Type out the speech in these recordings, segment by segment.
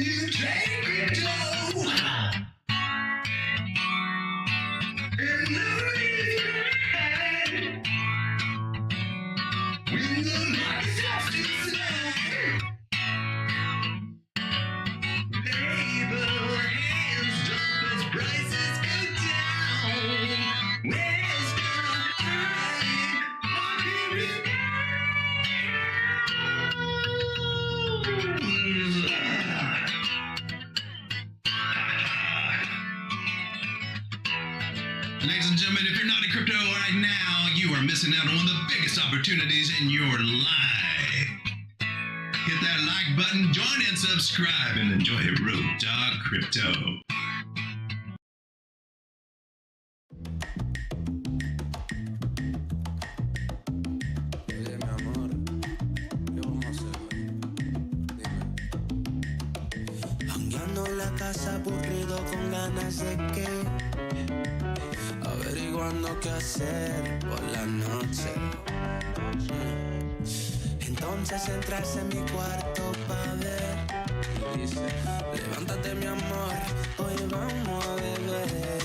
you trade crypto. And never is bad when the market starts to slow. Label hands drop as prices go down. Where's the high market is Ladies and gentlemen, if you're not in crypto right now, you are missing out on one of the biggest opportunities in your life. Hit that like button, join and subscribe, and enjoy Road Dog Crypto. Oye, mi amor, ¿qué vamos a hacer hoy? Dime. Jangueando en la casa aburrido con ganas de qué. Averiguando qué hacer por la noche. Entonces entras en mi cuarto pa' ver. Y dice, levántate mi amor, hoy vamos a beber.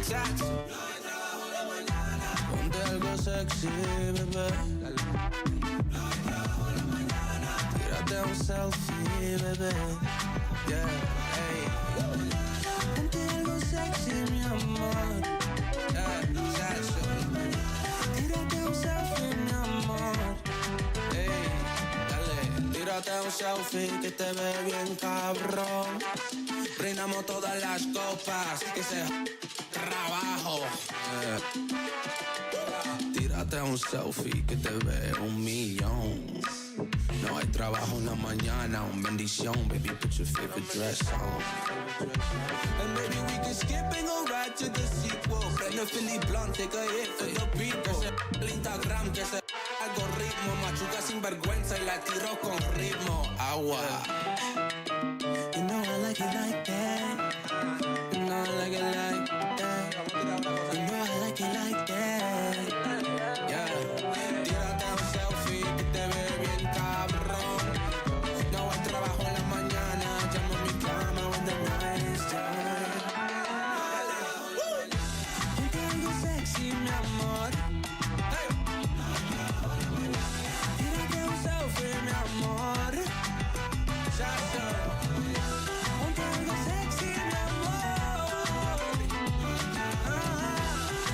Sax. No hay trabajo en la mañana. Ponte algo sexy, bebé. No hay trabajo en la mañana. Tírate un selfie, bebé. Yeah, hey. Ponte algo sexy, mi amor. Tírate un selfie, mi amor. Ey, dale, tírate un selfie que te ve bien cabrón. Brindamos todas las copas, que se trabajo. Tírate un selfie que te ve 1,000,000. No hay trabajo en la mañana, un bendición. Baby, put your favorite dress on. And maybe we can skip and go right to the sequel. Prende Philly Blunt, take a hit for the people. El Instagram, que se algoritmo. Machuca sin vergüenza y la tiro con ritmo. Agua. You know I like it like that. You know I like it like that. You know I like it like that. Yeah. Tírate un selfie que te ve bien cabrón. No hay trabajo en la mañana. Llamo a mi cama when the night is done. Ponte algo sexy, mi amor. Hey. Tírate un selfie, mi amor. Chacho. Ponte algo sexy, mi amor.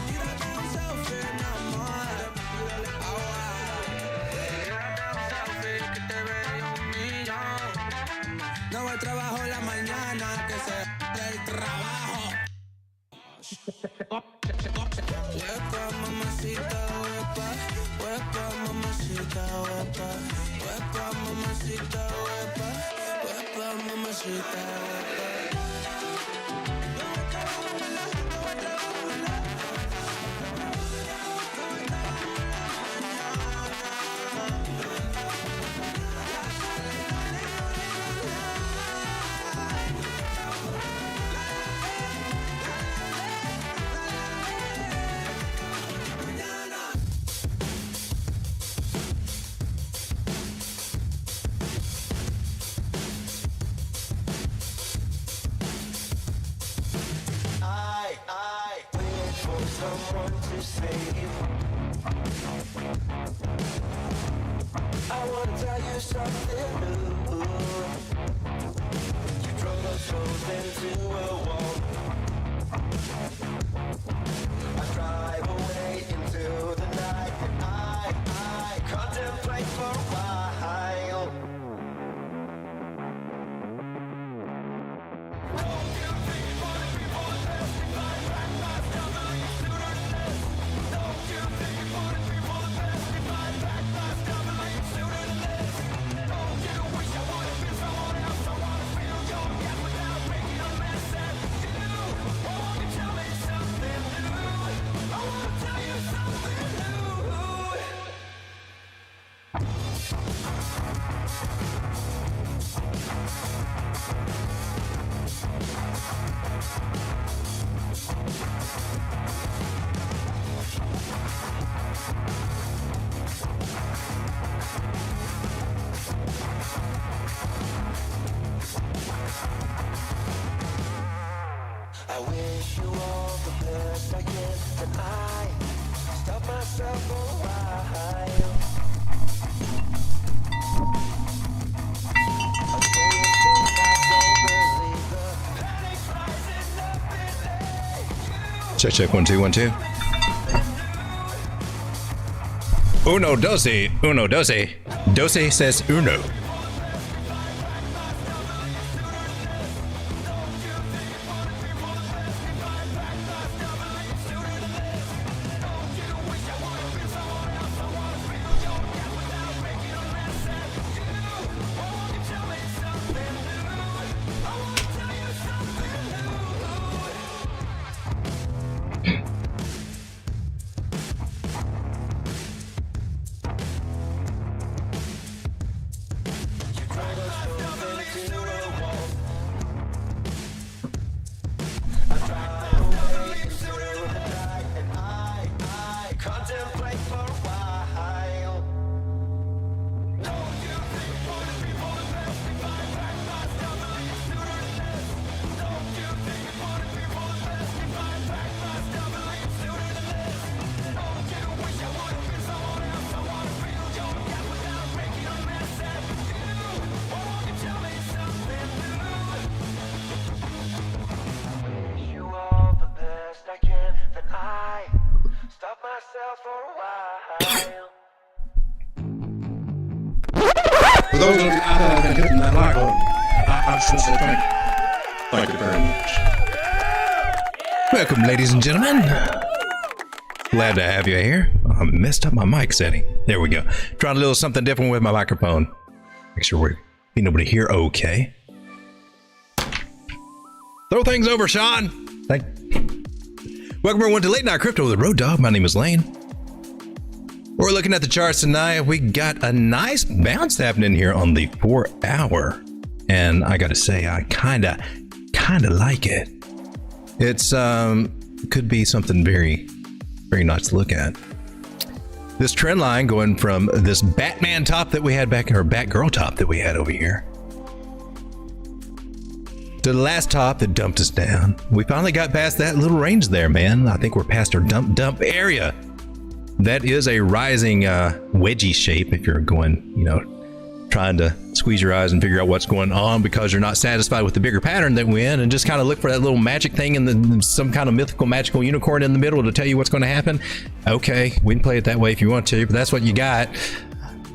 Tírate un selfie, mi amor. Tírate un selfie que te veo 1,000,000. No hay trabajo en la mañana, que se del trabajo. Huepa, mamacita, huepa. Huepa, mamacita, huepa. Huepa, mamacita, huepa. Huepa, mamacita, huepa. I wait for someone to save. I wanna tell you something new. You drove us both into a wall. I drive away into the night, and I contemplate for a while. Check 1 2 1 2. Uno doce, uno doce. Doce says uno. For those of you out there that have been hitting that like button, I just want to say thank you. Thank you very much. Welcome, ladies and gentlemen. Glad to have you here. I messed up my mic setting. There we go. Trying a little something different with my microphone. Make sure we're being able to hear okay. Throw things over, Sean. Welcome everyone to Late Night Crypto with the Road Dog. My name is Lane. We're looking at the charts tonight. We got a nice bounce happening here on the 4 hour. And I gotta say, I kinda like it. It's could be something very, very nice to look at. This trend line going from this Batman top that we had back, or Batgirl top that we had over here, to the last top that dumped us down. We finally got past that little range there, man. I think we're past our dump area. That is a rising wedgie shape if you're going, trying to squeeze your eyes and figure out what's going on because you're not satisfied with the bigger pattern that we're in, and just kind of look for that little magic thing and some kind of mythical magical unicorn in the middle to tell you what's going to happen. Okay, we can play it that way if you want to, but that's what you got.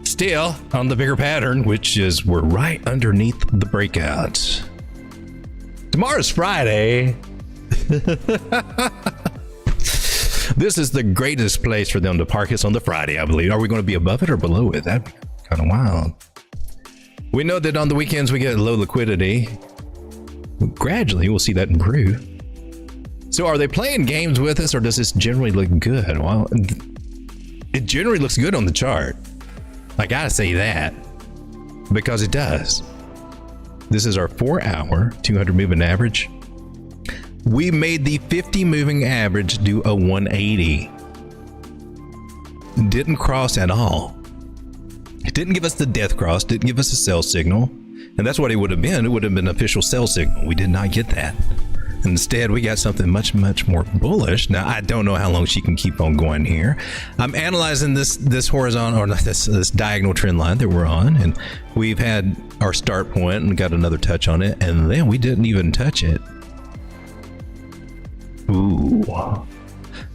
Still on the bigger pattern, which is we're right underneath the breakout. Tomorrow's Friday. This is the greatest place for them to park us on the Friday, I believe. Are we going to be above it or below it? That'd be kind of wild. We know that on the weekends we get low liquidity. Gradually, we'll see that improve. So are they playing games with us, or does this generally look good? Well, it generally looks good on the chart. I gotta say that, because it does. This is our 4 hour, 200 moving average. We made the 50 moving average do a 180. Didn't cross at all. It didn't give us the death cross, didn't give us a sell signal. And that's what it would have been. It would have been an official sell signal. We did not get that. Instead, we got something much, much more bullish. Now, I don't know how long she can keep on going here. I'm analyzing this horizontal, or not this diagonal trend line that we're on. And we've had our start point and got another touch on it. And then we didn't even touch it. Ooh,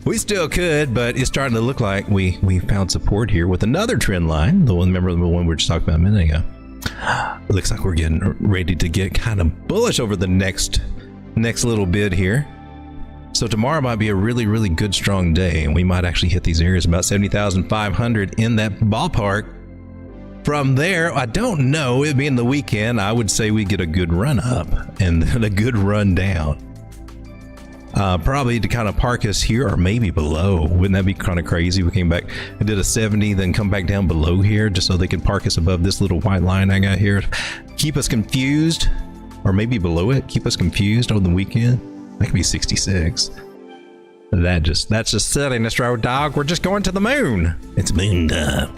we still could, but it's starting to look like we found support here with another trend line. Remember the one we were just talking about a minute ago. Looks like we're getting ready to get kind of bullish over the next little bit here. So tomorrow might be a really, really good, strong day, and we might actually hit these areas about 70,500 in that ballpark. From there, I don't know. It being the weekend, I would say we get a good run up and then a good run down. Probably to kind of park us here or maybe below. Wouldn't that be kind of crazy? We came back and did a 70, then come back down below here just so they can park us above this little white line I got here. Keep us confused, or maybe below it. Keep us confused on the weekend. That could be 66. That's just setting us, Road Dog. We're just going to the moon. It's moon time.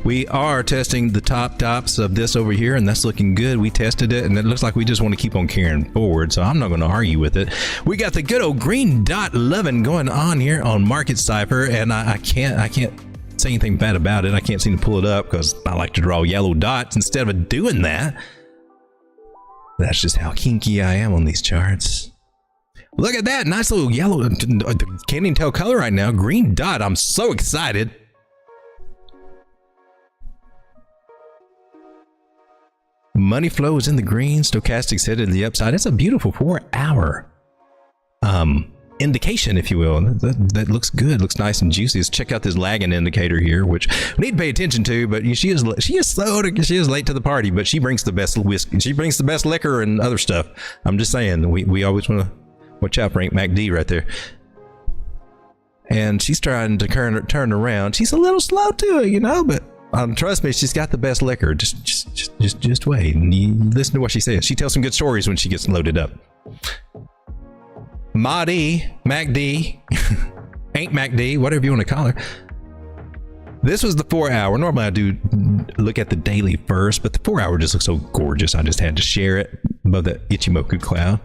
We are testing the tops of this over here, and that's looking good. We tested it, and it looks like we just want to keep on carrying forward, so I'm not going to argue with it. We got the good old green dot loving going on here on Market Cipher, and I can't say anything bad about it. I can't seem to pull it up because I like to draw yellow dots instead of doing that. That's just how kinky I am on these charts. Look at that. Nice little yellow. Can't even tell color right now. Green dot. I'm so excited. Money flow is in the green. Stochastics headed to the upside. It's a beautiful 4-hour indication, if you will. That looks good. Looks nice and juicy. Let's check out this lagging indicator here, which we need to pay attention to. But she is late to the party, but she brings the best whiskey. She brings the best liquor and other stuff. I'm just saying, we always want to watch out for Aunt MacD right there. And she's trying to turn around. She's a little slow to it, you know, but trust me, she's got the best liquor. Just wait and you listen to what she says. She tells some good stories when she gets loaded up. MacD, Ain't MacD, whatever you want to call her. This was the 4-hour. Normally I do look at the daily first, but the 4-hour just looks so gorgeous. I just had to share it above that Ichimoku cloud.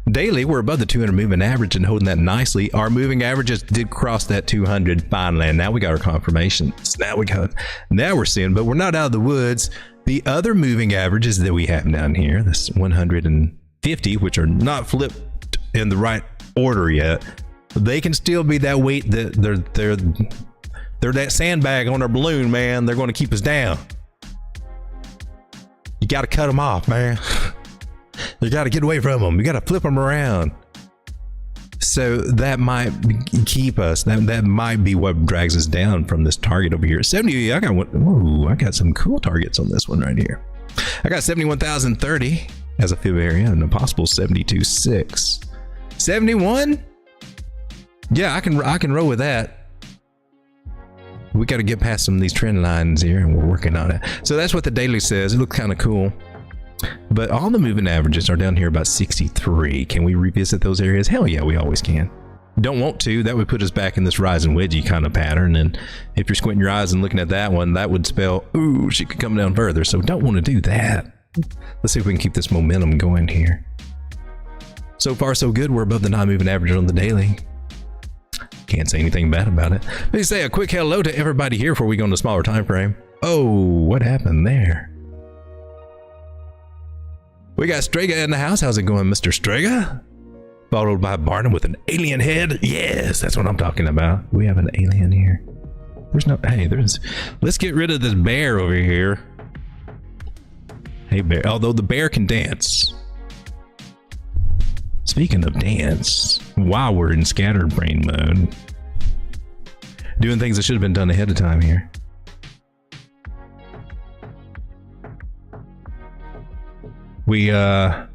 Daily, we're above the 200 moving average and holding that nicely. Our moving averages did cross that 200 finally, and now we got our confirmations. Now we're seeing, but we're not out of the woods. The other moving averages that we have down here, this 150, which are not flipped in the right order yet, they can still be that weight. That they're that sandbag on our balloon, man. They're going to keep us down. You got to cut them off, man. You got to get away from them. You got to flip them around. So that might keep us. That might be what drags us down from this target over here. 70. I got one. Whoa, I got some cool targets on this one right here. I got 71,030 as a fib area and a possible 72.6. 71. Yeah, I can roll with that. We got to get past some of these trend lines here, and we're working on it. So that's what the daily says. It looks kind of cool. But all the moving averages are down here about 63. Can we revisit those areas? Hell yeah, we always can. Don't want to. That would put us back in this rising wedgie kind of pattern. And if you're squinting your eyes and looking at that one, that would spell, ooh, she could come down further. So don't want to do that. Let's see if we can keep this momentum going here. So far, so good. We're above the non-moving average on the daily. Can't say anything bad about it. Let me say a quick hello to everybody here before we go into a smaller time frame. Oh, what happened there? We got Strega in the house. How's it going, Mr. Strega? Followed by Barnum with an alien head. Yes, that's what I'm talking about. We have an alien here. Let's get rid of this bear over here. Hey, bear. Although the bear can dance. Speaking of dance, while we're in scattered brain mode, doing things that should have been done ahead of time here. We got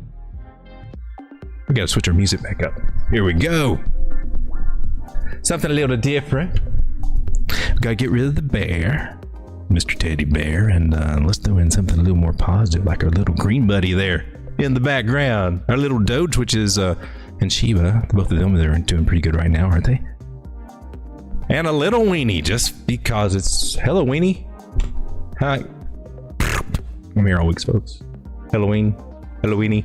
to switch our music back up. Here we go. Something a little different. We got to get rid of the bear, Mr. Teddy Bear, and let's throw in something a little more positive, like our little green buddy there in the background. Our little Doge, which is, and Shiba. Both of them, they're doing pretty good right now, aren't they? And a little weenie, just because it's hello weenie. Hi. I'm here all weeks, folks. Halloween, Halloweeny,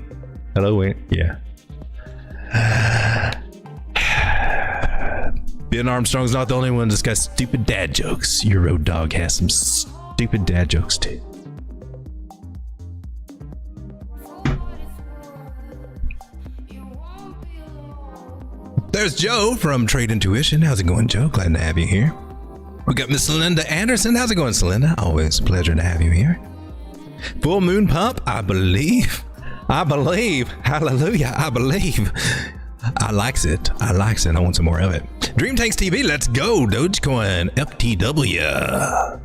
Halloween, yeah. Ben Armstrong's not the only one that's got stupid dad jokes. Your road dog has some stupid dad jokes too. There's Joe from Trade Intuition. How's it going, Joe? Glad to have you here. We got Miss Celinda Anderson. How's it going, Celinda? Always a pleasure to have you here. Full moon pump, I believe. Hallelujah, I believe. I likes it. I want some more of it. Dream Tanks TV, let's go. Dogecoin, FTW.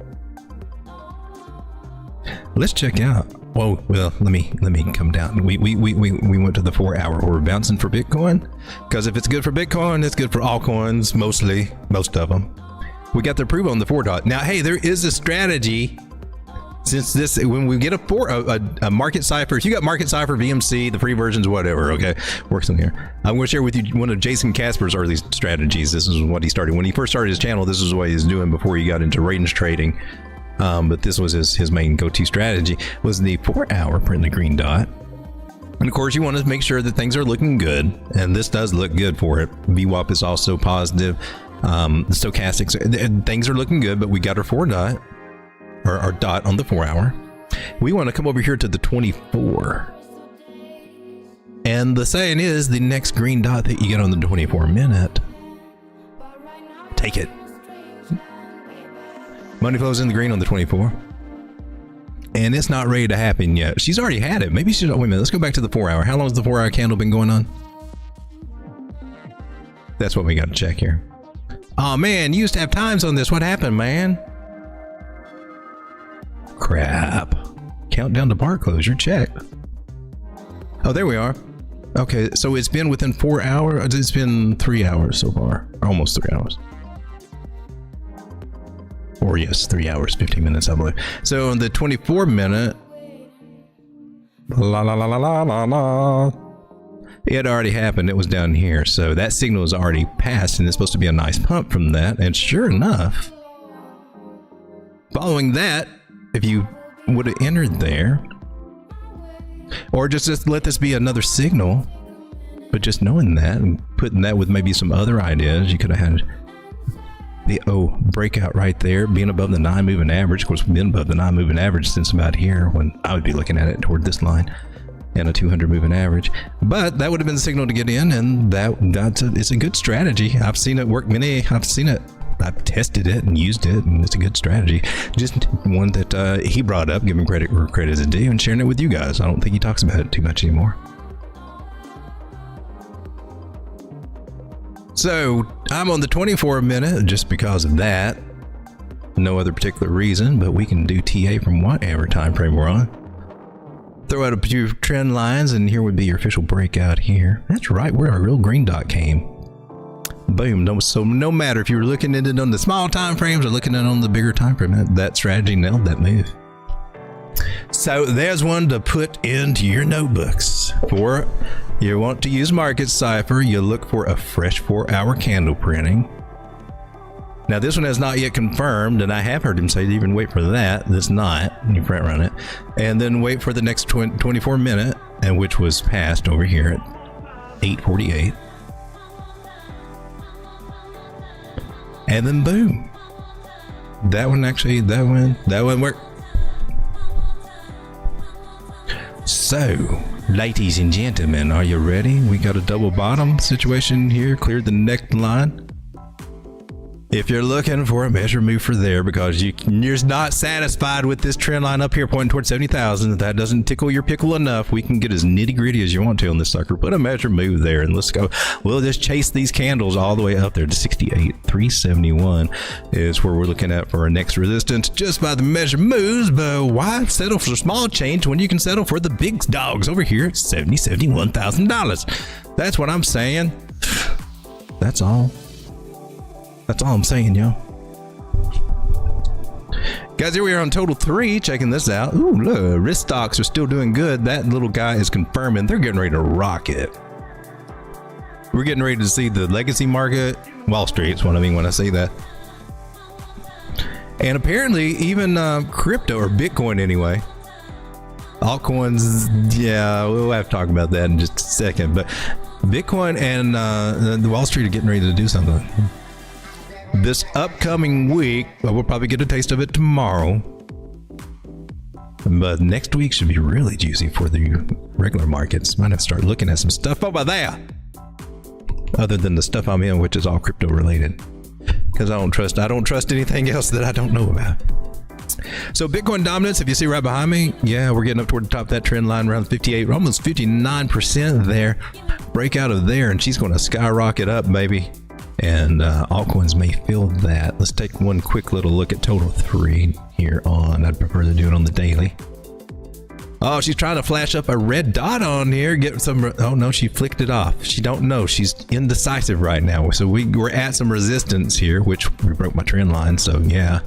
Let's check out. Whoa, well, let me come down. We went to the 4-hour order bouncing for Bitcoin, because if it's good for Bitcoin, it's good for altcoins, most of them. We got the approval on the 4 dot. Now, hey, there is a strategy. Since this, when we get a market cipher, if you got market cipher, VMC, the free versions, whatever, okay, works in here. I'm going to share with you one of Jason Kasper's early strategies. This is what he started when he first started his channel. This is what he was doing before he got into range trading. But this was his main go-to strategy, was the 4-hour print the green dot. And of course, you want to make sure that things are looking good, and this does look good for it. VWAP is also positive. The stochastics, things are looking good, but we got our 4 dot. Or our dot on the 4-hour. We want to come over here to the 24. And the saying is, the next green dot that you get on the 24-minute, take it. Money flows in the green on the 24. And it's not ready to happen yet. She's already had it. Maybe she's... Wait a minute. Let's go back to the 4-hour. How long has the 4-hour candle been going on? That's what we got to check here. Oh, man. You used to have times on this. What happened, man? Crap. Countdown to bar closure. Check. Oh, there we are. Okay. So it's been within 4 hours. It's been 3 hours so far. Almost 3 hours. Or yes, 3 hours, 15 minutes, I believe. So on the 24-minute, it already happened. It was down here. So that signal is already passed, and it's supposed to be a nice pump from that. And sure enough, following that, if you would have entered there, or just let this be another signal, but just knowing that and putting that with maybe some other ideas, you could have had the breakout right there, being above the 9 moving average. Of course, we've been above the 9 moving average since about here, when I would be looking at it toward this line, and a 200 moving average. But that would have been the signal to get in, and it's a good strategy. I've seen it work I've tested it and used it, and it's a good strategy. Just one that he brought up, giving credit where credit is due, and sharing it with you guys. I don't think he talks about it too much anymore. So I'm on the 24-minute just because of that. No other particular reason, but we can do TA from whatever time frame we're on. Throw out a few trend lines, and here would be your official breakout here. That's right, where our real green dot came. Boom. So no matter if you were looking at it on the small time frames or looking at it on the bigger time frame, that strategy nailed that move. So there's one to put into your notebooks. For you want to use Market Cipher, you look for a fresh 4-hour candle printing. Now this one has not yet confirmed, and I have heard him say to even wait for that. That's not. You front run it, and then wait for the next 24-minute, and which was passed over here at 8:48. And then boom. That one worked. So, ladies and gentlemen, are you ready? We got a double bottom situation here, cleared the neckline. If you're looking for a measure move for there because you're not satisfied with this trend line up here pointing towards 70,000, if that doesn't tickle your pickle enough, we can get as nitty gritty as you want to on this sucker. Put a measure move there and let's go. We'll just chase these candles all the way up there to 68,371 is where we're looking at for our next resistance just by the measure moves. But why settle for small change when you can settle for the big dogs over here at $71,000? That's what I'm saying. That's all. That's all I'm saying, yo. Guys, here we are on total 3, checking this out. Ooh, look, risk stocks are still doing good. That little guy is confirming they're getting ready to rock it. We're getting ready to see the legacy market. Wall Street is what I mean when I say that. And apparently even crypto, or Bitcoin anyway. Altcoins, yeah, we'll have to talk about that in just a second. But Bitcoin and the Wall Street are getting ready to do something. This upcoming week, well, we'll probably get a taste of it tomorrow. But next week should be really juicy for the regular markets. Might have to start looking at some stuff over there. Other than the stuff I'm in, which is all crypto related. Because I don't trust anything else that I don't know about. So Bitcoin dominance, if you see right behind me, yeah, we're getting up toward the top of that trend line around 58, almost 59% there. Break out of there, and she's going to skyrocket up, baby. And altcoins may feel that. Let's take one quick little look at total 3 here on. I'd prefer to do it on the daily. Oh, she's trying to flash up a red dot on here. Get some. Oh no, she flicked it off. She don't know. She's indecisive right now. So we're at some resistance here, which we broke my trend line. So yeah,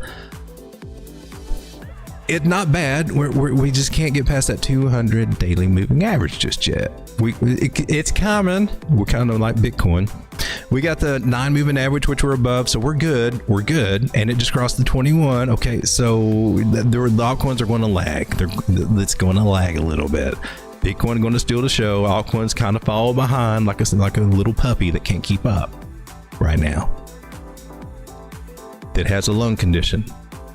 it's not bad. We just can't get past that 200 daily moving average just yet. It's coming. We're kind of like Bitcoin. We got the 9 moving average, which we're above, so we're good. And it just crossed the 21. Okay, so the altcoins are going to lag. It's going to lag a little bit. Bitcoin going to steal the show. Altcoins kind of follow behind like a little puppy that can't keep up right now. That has a lung condition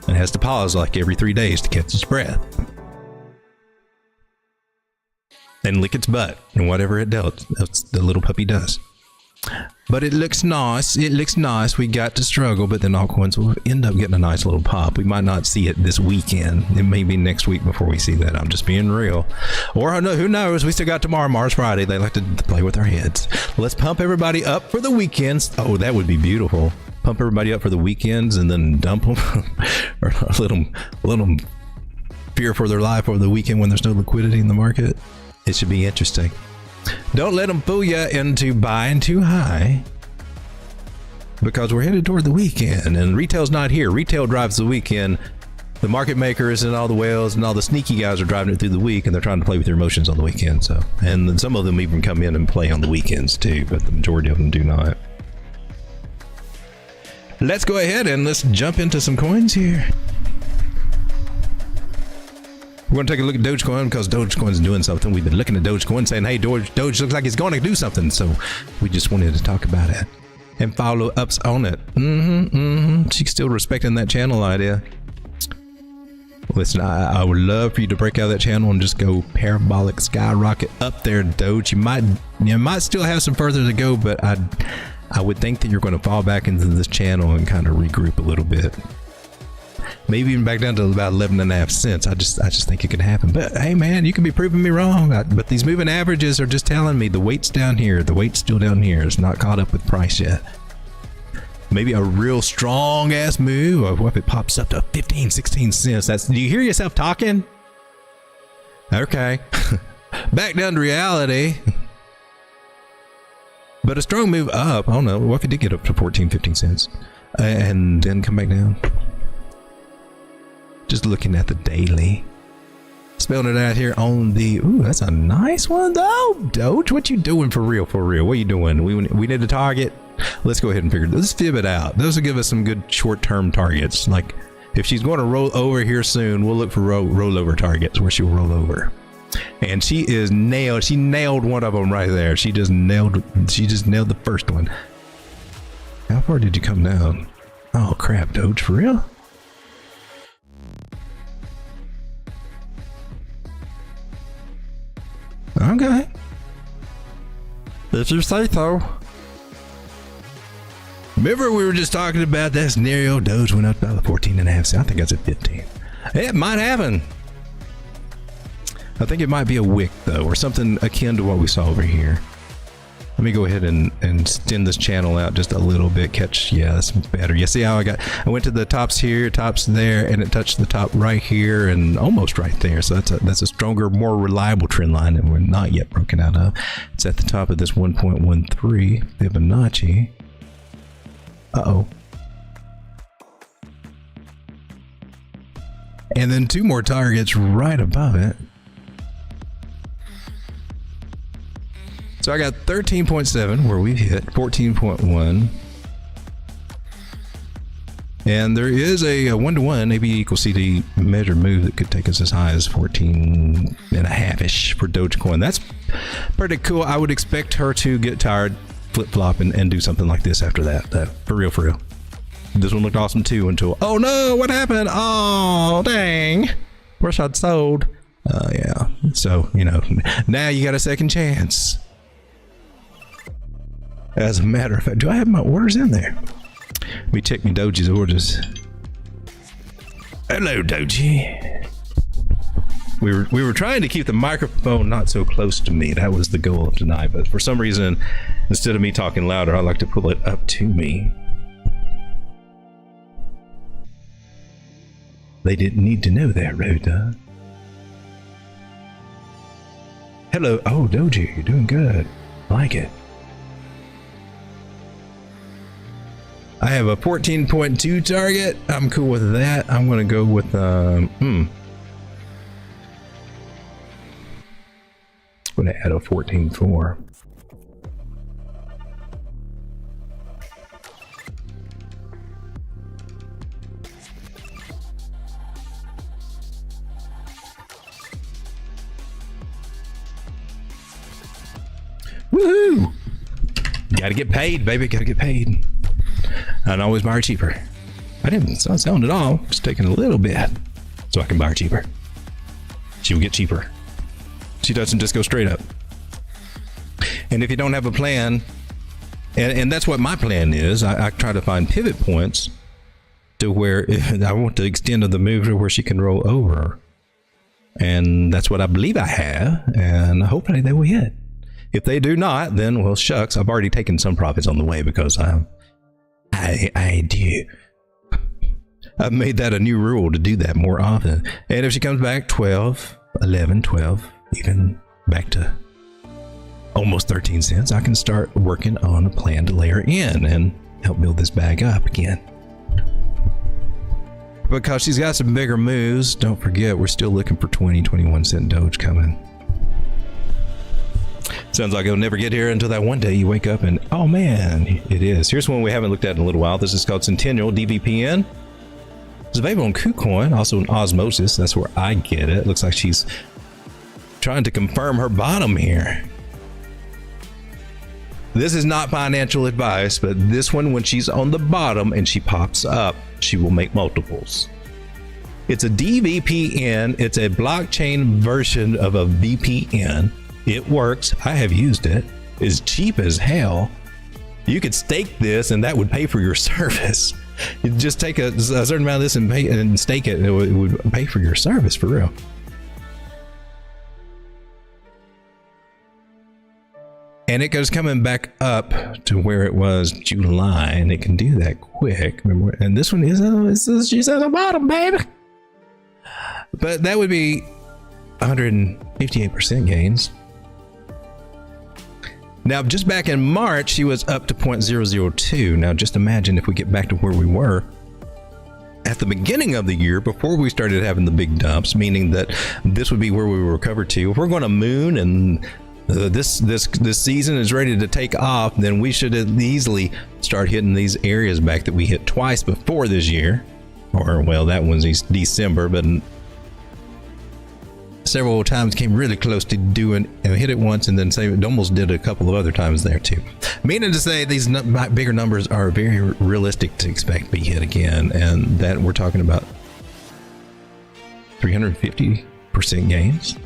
and has to pause like every 3 days to catch its breath. and lick its butt and whatever it does. That's the little puppy does. But it looks nice. It looks nice. We got to struggle, but then altcoins will end up getting a nice little pop. We might not see it this weekend. It may be next week before we see that. I'm just being real. Or who knows? We still got tomorrow's Friday. They like to play with our heads. Let's pump everybody up for the weekends. Oh, that would be beautiful. Pump everybody up for the weekends and then dump them or let them fear for their life over the weekend when there's no liquidity in the market. It should be interesting. Don't let them fool you into buying too high, because we're headed toward the weekend and retail's not here. Retail drives the weekend. The market makers and all the whales and all the sneaky guys are driving it through the week, and they're trying to play with your emotions on the weekend. So, and some of them even come in and play on the weekends too, but the majority of them do not. Let's go ahead and let's jump into some coins here. We're going to take a look at Dogecoin because Dogecoin's doing something. We've been looking at Dogecoin saying, hey, Doge looks like it's going to do something. So we just wanted to talk about it and follow ups on it. She's still respecting that channel idea. Listen, I would love for you to break out of that channel and just go parabolic skyrocket up there, Doge. You might still have some further to go, but I would think that you're going to fall back into this channel and kind of regroup a little bit. Maybe even back down to about 11.5 cents. I just think it could happen. But hey, man, you could be proving me wrong. But these moving averages are just telling me the weight's down here. The weight's still down here. It's not caught up with price yet. Maybe a real strong ass move, or if it pops up to 15, 16 cents. Do you hear yourself talking? Okay. Back down to reality. But a strong move up. I don't know. What if it did get up to 14, 15 cents and then come back down? Just looking at the daily. Spelling it out here on the... Ooh, that's a nice one, though. Doge, what you doing for real, for real? What are you doing? We need a target. Let's go ahead and figure... Let's fib it out. Those will give us some good short-term targets. Like, if she's going to roll over here soon, we'll look for rollover targets where she'll roll over. And she is nailed. She nailed one of them right there. She just nailed the first one. How far did you come down? Oh, crap, Doge, for real? Okay. If you say so. Remember we were just talking about that scenario? Doge went up by 14.5 cents. I think that's at 15. It might happen. I think it might be a wick though, or something akin to what we saw over here. Let me go ahead and extend this channel out just a little bit. Yeah, that's better. You see how I went to the tops here, tops there, and it touched the top right here and almost right there. So that's a stronger, more reliable trend line that we're not yet broken out of. It's at the top of this 1.13 Fibonacci. Uh-oh. And then two more targets right above it. So I got 13.7 where we hit 14.1. And there is a 1-to-1 AB equals CD measured move that could take us as high as 14.5-ish for Dogecoin. That's pretty cool. I would expect her to get tired, flip-flop, and do something like this after that. For real, for real. This one looked awesome too until, oh no, what happened? Oh, dang. Wish I'd sold. Yeah. So, now you got a second chance. As a matter of fact, do I have my orders in there? Let me check my Doge's orders. Hello, Doge. We were trying to keep the microphone not so close to me. That was the goal of tonight. But for some reason, instead of me talking louder, I like to pull it up to me. They didn't need to know that, Rhoda. Hello. Oh, Doge, you're doing good. I like it. I have a 14.2 target. I'm cool with that. I'm going to go with, I'm going to add a 14.4. Woohoo! Gotta get paid, baby. Gotta get paid. And always buy her cheaper. It's not selling at all. Just taking a little bit so I can buy her cheaper. She will get cheaper. She doesn't just go straight up. And if you don't have a plan, and that's what my plan is, I try to find pivot points to where I want to extend the move to where she can roll over. And that's what I believe I have, and hopefully they will hit. If they do not, then, well, shucks, I've already taken some profits on the way because I've made that a new rule to do that more often. And if she comes back 12, 11, 12, even back to almost 13 cents, I can start working on a plan to layer in and help build this bag up again. Because she's got some bigger moves, don't forget, we're still looking for 20, 21 cent Doge coming. Sounds like it'll never get here until that one day you wake up and, oh man, it is. Here's one we haven't looked at in a little while. This is called Centennial DVPN. It's available on KuCoin, also in Osmosis. That's where I get it. Looks like she's trying to confirm her bottom here. This is not financial advice, but this one, when she's on the bottom and she pops up, she will make multiples. It's a DVPN. It's a blockchain version of a VPN. It works. I have used it. It's cheap as hell. You could stake this and that would pay for your service. You just take a certain amount of this and pay and stake it, and it would pay for your service for real. And it goes coming back up to where it was July, and it can do that quick. Remember? And this one is she's at the bottom, baby. But that would be 158% gains. Now, just back in March, she was up to 0.002. Now, just imagine if we get back to where we were at the beginning of the year before we started having the big dumps, meaning that this would be where we would recover to. If we're going to moon and this season is ready to take off, then we should easily start hitting these areas back that we hit twice before this year. Or, well, that one's December, but several times came really close to doing, hit it once and then say it almost did a couple of other times there too. Meaning to say these bigger numbers are very realistic to expect to be hit again, and that we're talking about 350% gains.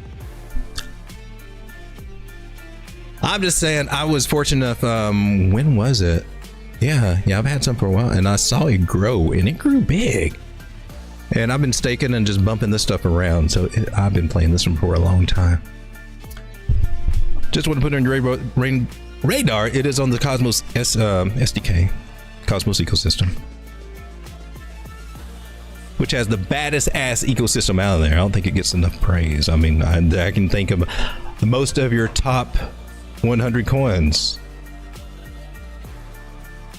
I'm just saying, I was fortunate enough, when was it? Yeah, I've had some for a while, and I saw it grow, and it grew big. And I've been staking and just bumping this stuff around, so I've been playing this one for a long time. Just want to put it on your radar. It is on the Cosmos SDK, Cosmos ecosystem, which has the baddest ass ecosystem out there. I don't think it gets enough praise. I mean, I can think of most of your top 100 coins.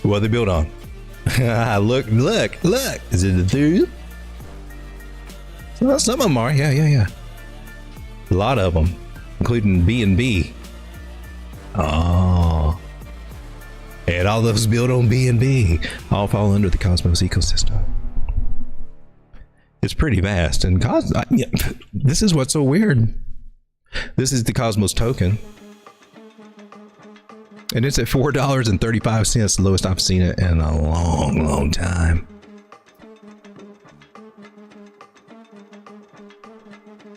What they built on. Look. Is it the truth? Well, some of them are. Yeah. A lot of them, including BNB. Oh. And all those built on BNB all fall under the Cosmos ecosystem. It's pretty vast. And this is what's so weird. This is the Cosmos token. And it's at $4.35, the lowest I've seen it in a long time.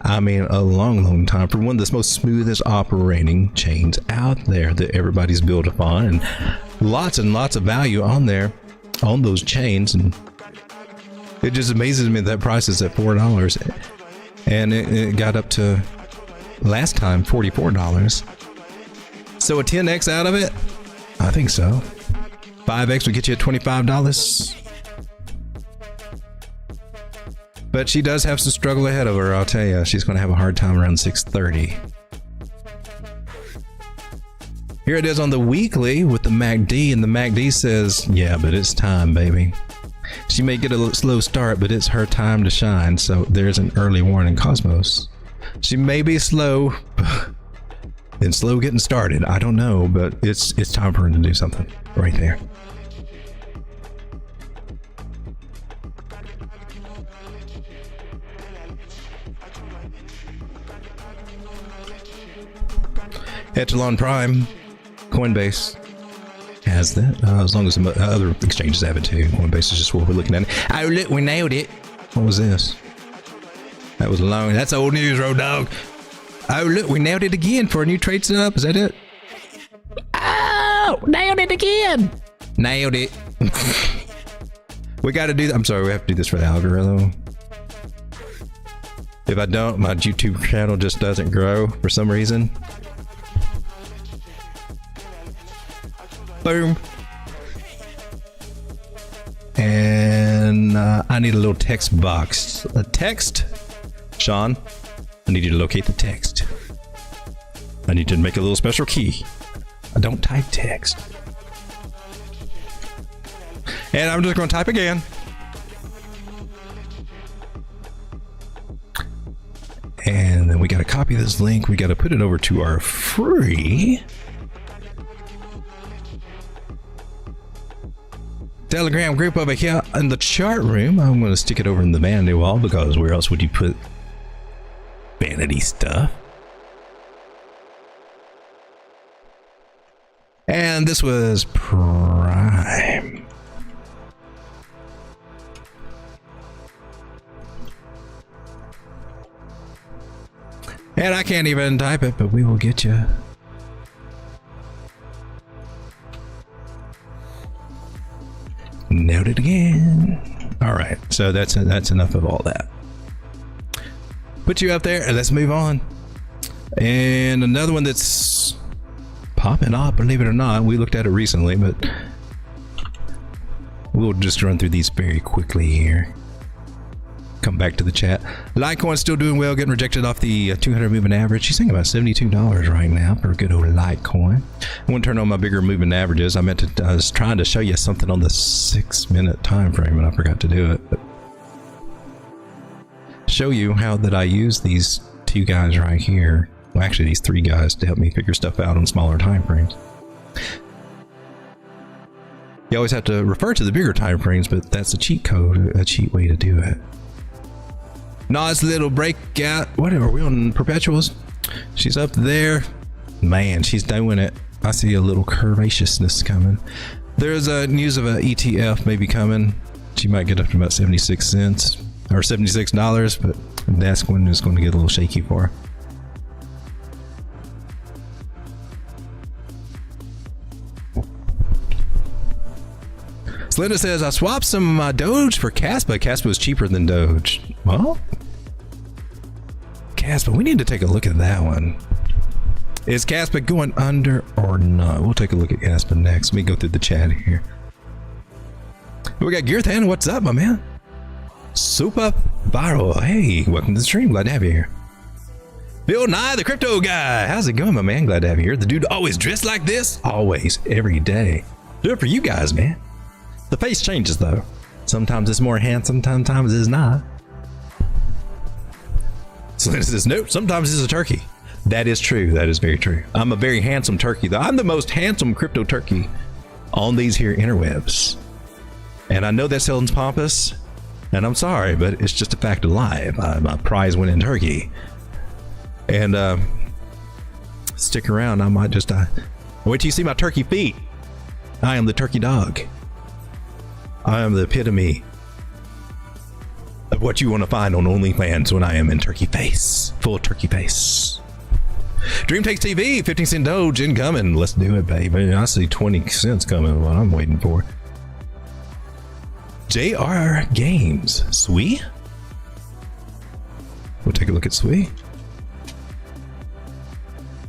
I mean, a long time, for one of the most smoothest operating chains out there that everybody's built upon, and lots and lots of value on there, on those chains. And it just amazes me that price is at $4, and it got up to last time $44. So a 10x out of it? I think so. 5x would get you at $25. But she does have some struggle ahead of her, I'll tell you. She's going to have a hard time around 630. Here it is on the weekly with the MACD, and the MACD says, yeah, but it's time, baby. She may get a slow start, but it's her time to shine. So there's an early warning, Cosmos. She may be slow and slow getting started. I don't know, but it's time for her to do something right there. Echelon Prime, Coinbase has that, as long as some other exchanges have it too. Coinbase is just what we're looking at. Oh look, we nailed it. What was this? That was long. That's old news, Road Dog. Oh, look, we nailed it again for a new trade setup. Is that it? Oh, nailed it again. Nailed it. We got to do that. I'm sorry, we have to do this for the algorithm. If I don't, my YouTube channel just doesn't grow for some reason. Boom. And I need a little text box. A text? Sean, I need you to locate the text. I need you to make a little special key. I don't type text. And I'm just going to type again. And then we got to copy this link. We got to put it over to our free Telegram group over here in the chart room. I'm going to stick it over in the vanity wall because where else would you put vanity stuff? And this was Prime. And I can't even type it, but we will get you. Nailed it again. All right, so that's enough of all that. Put you up there, and let's move on. And another one that's popping up, believe it or not, we looked at it recently, but we'll just run through these very quickly here. Come back to the chat. Litecoin's still doing well, getting rejected off the 200 moving average. She's thinking about $72 right now for a good old Litecoin. I want to turn on my bigger moving averages. I was trying to show you something on the 6-minute time frame, and I forgot to do it. But show you how that I use these two guys right here. Well, actually, these three guys to help me figure stuff out on smaller time frames. You always have to refer to the bigger time frames, but that's a cheat code, a cheat way to do it. Nice little breakout. What are we on perpetuals? She's up there. Man, she's doing it. I see a little curvaceousness coming. There's a news of an ETF maybe coming. She might get up to about 76 cents or $76, but that's when it's going to get a little shaky for her. Linda says, I swapped some Doge for Caspa. Caspa was cheaper than Doge. Well, Caspa, we need to take a look at that one. Is Caspa going under or not? We'll take a look at Caspa next. Let me go through the chat here. We got Gearthan. What's up, my man? Super viral. Hey, welcome to the stream. Glad to have you here. Bill Nye, the crypto guy. How's it going, my man? Glad to have you here. The dude always dressed like this. Always, every day. Do it for you guys, man. The face changes though. Sometimes it's more handsome, sometimes it's not. So this is nope, sometimes it's a turkey. That is true. That is very true. I'm a very handsome turkey though. I'm the most handsome crypto turkey on these here interwebs. And I know that sounds pompous, and I'm sorry, but it's just a fact of life. My prize winning turkey. And stick around, I might just wait till you see my turkey feet. I am the turkey dog. I am the epitome of what you want to find on OnlyFans when I am in turkey face. Full turkey face. Dream Takes TV, 15 cent Doge incoming. Let's do it, baby. I see 20 cents coming. What I'm waiting for. JR Games. Sweet? We'll take a look at Sweet.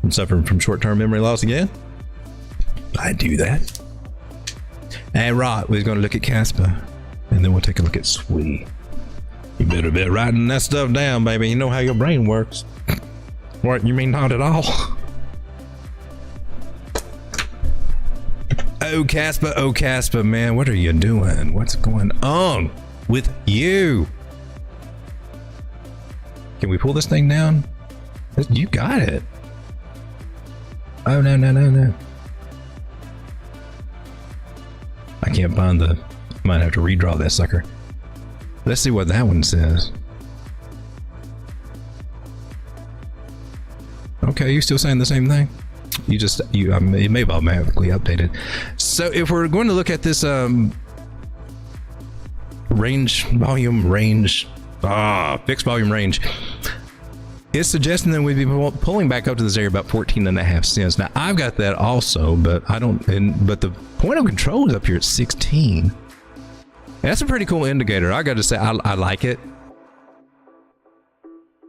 I'm suffering from short-term memory loss again. I do that. And right, we're going to look at Caspa, and then we'll take a look at Sweet. You better be writing that stuff down, baby. You know how your brain works. What, you mean not at all? Oh, Caspa, man, what are you doing? What's going on with you? Can we pull this thing down? You got it. Oh, no. I can't find the... Might have to redraw that sucker. Let's see what that one says. Okay, you still saying the same thing? It may have automatically updated. So if we're going to look at this fixed volume range, it's suggesting that we'd be pulling back up to this area about 14.5 cents. Now I've got that also, but I don't. But the point of control is up here at 16. And that's a pretty cool indicator. I got to say, I like it.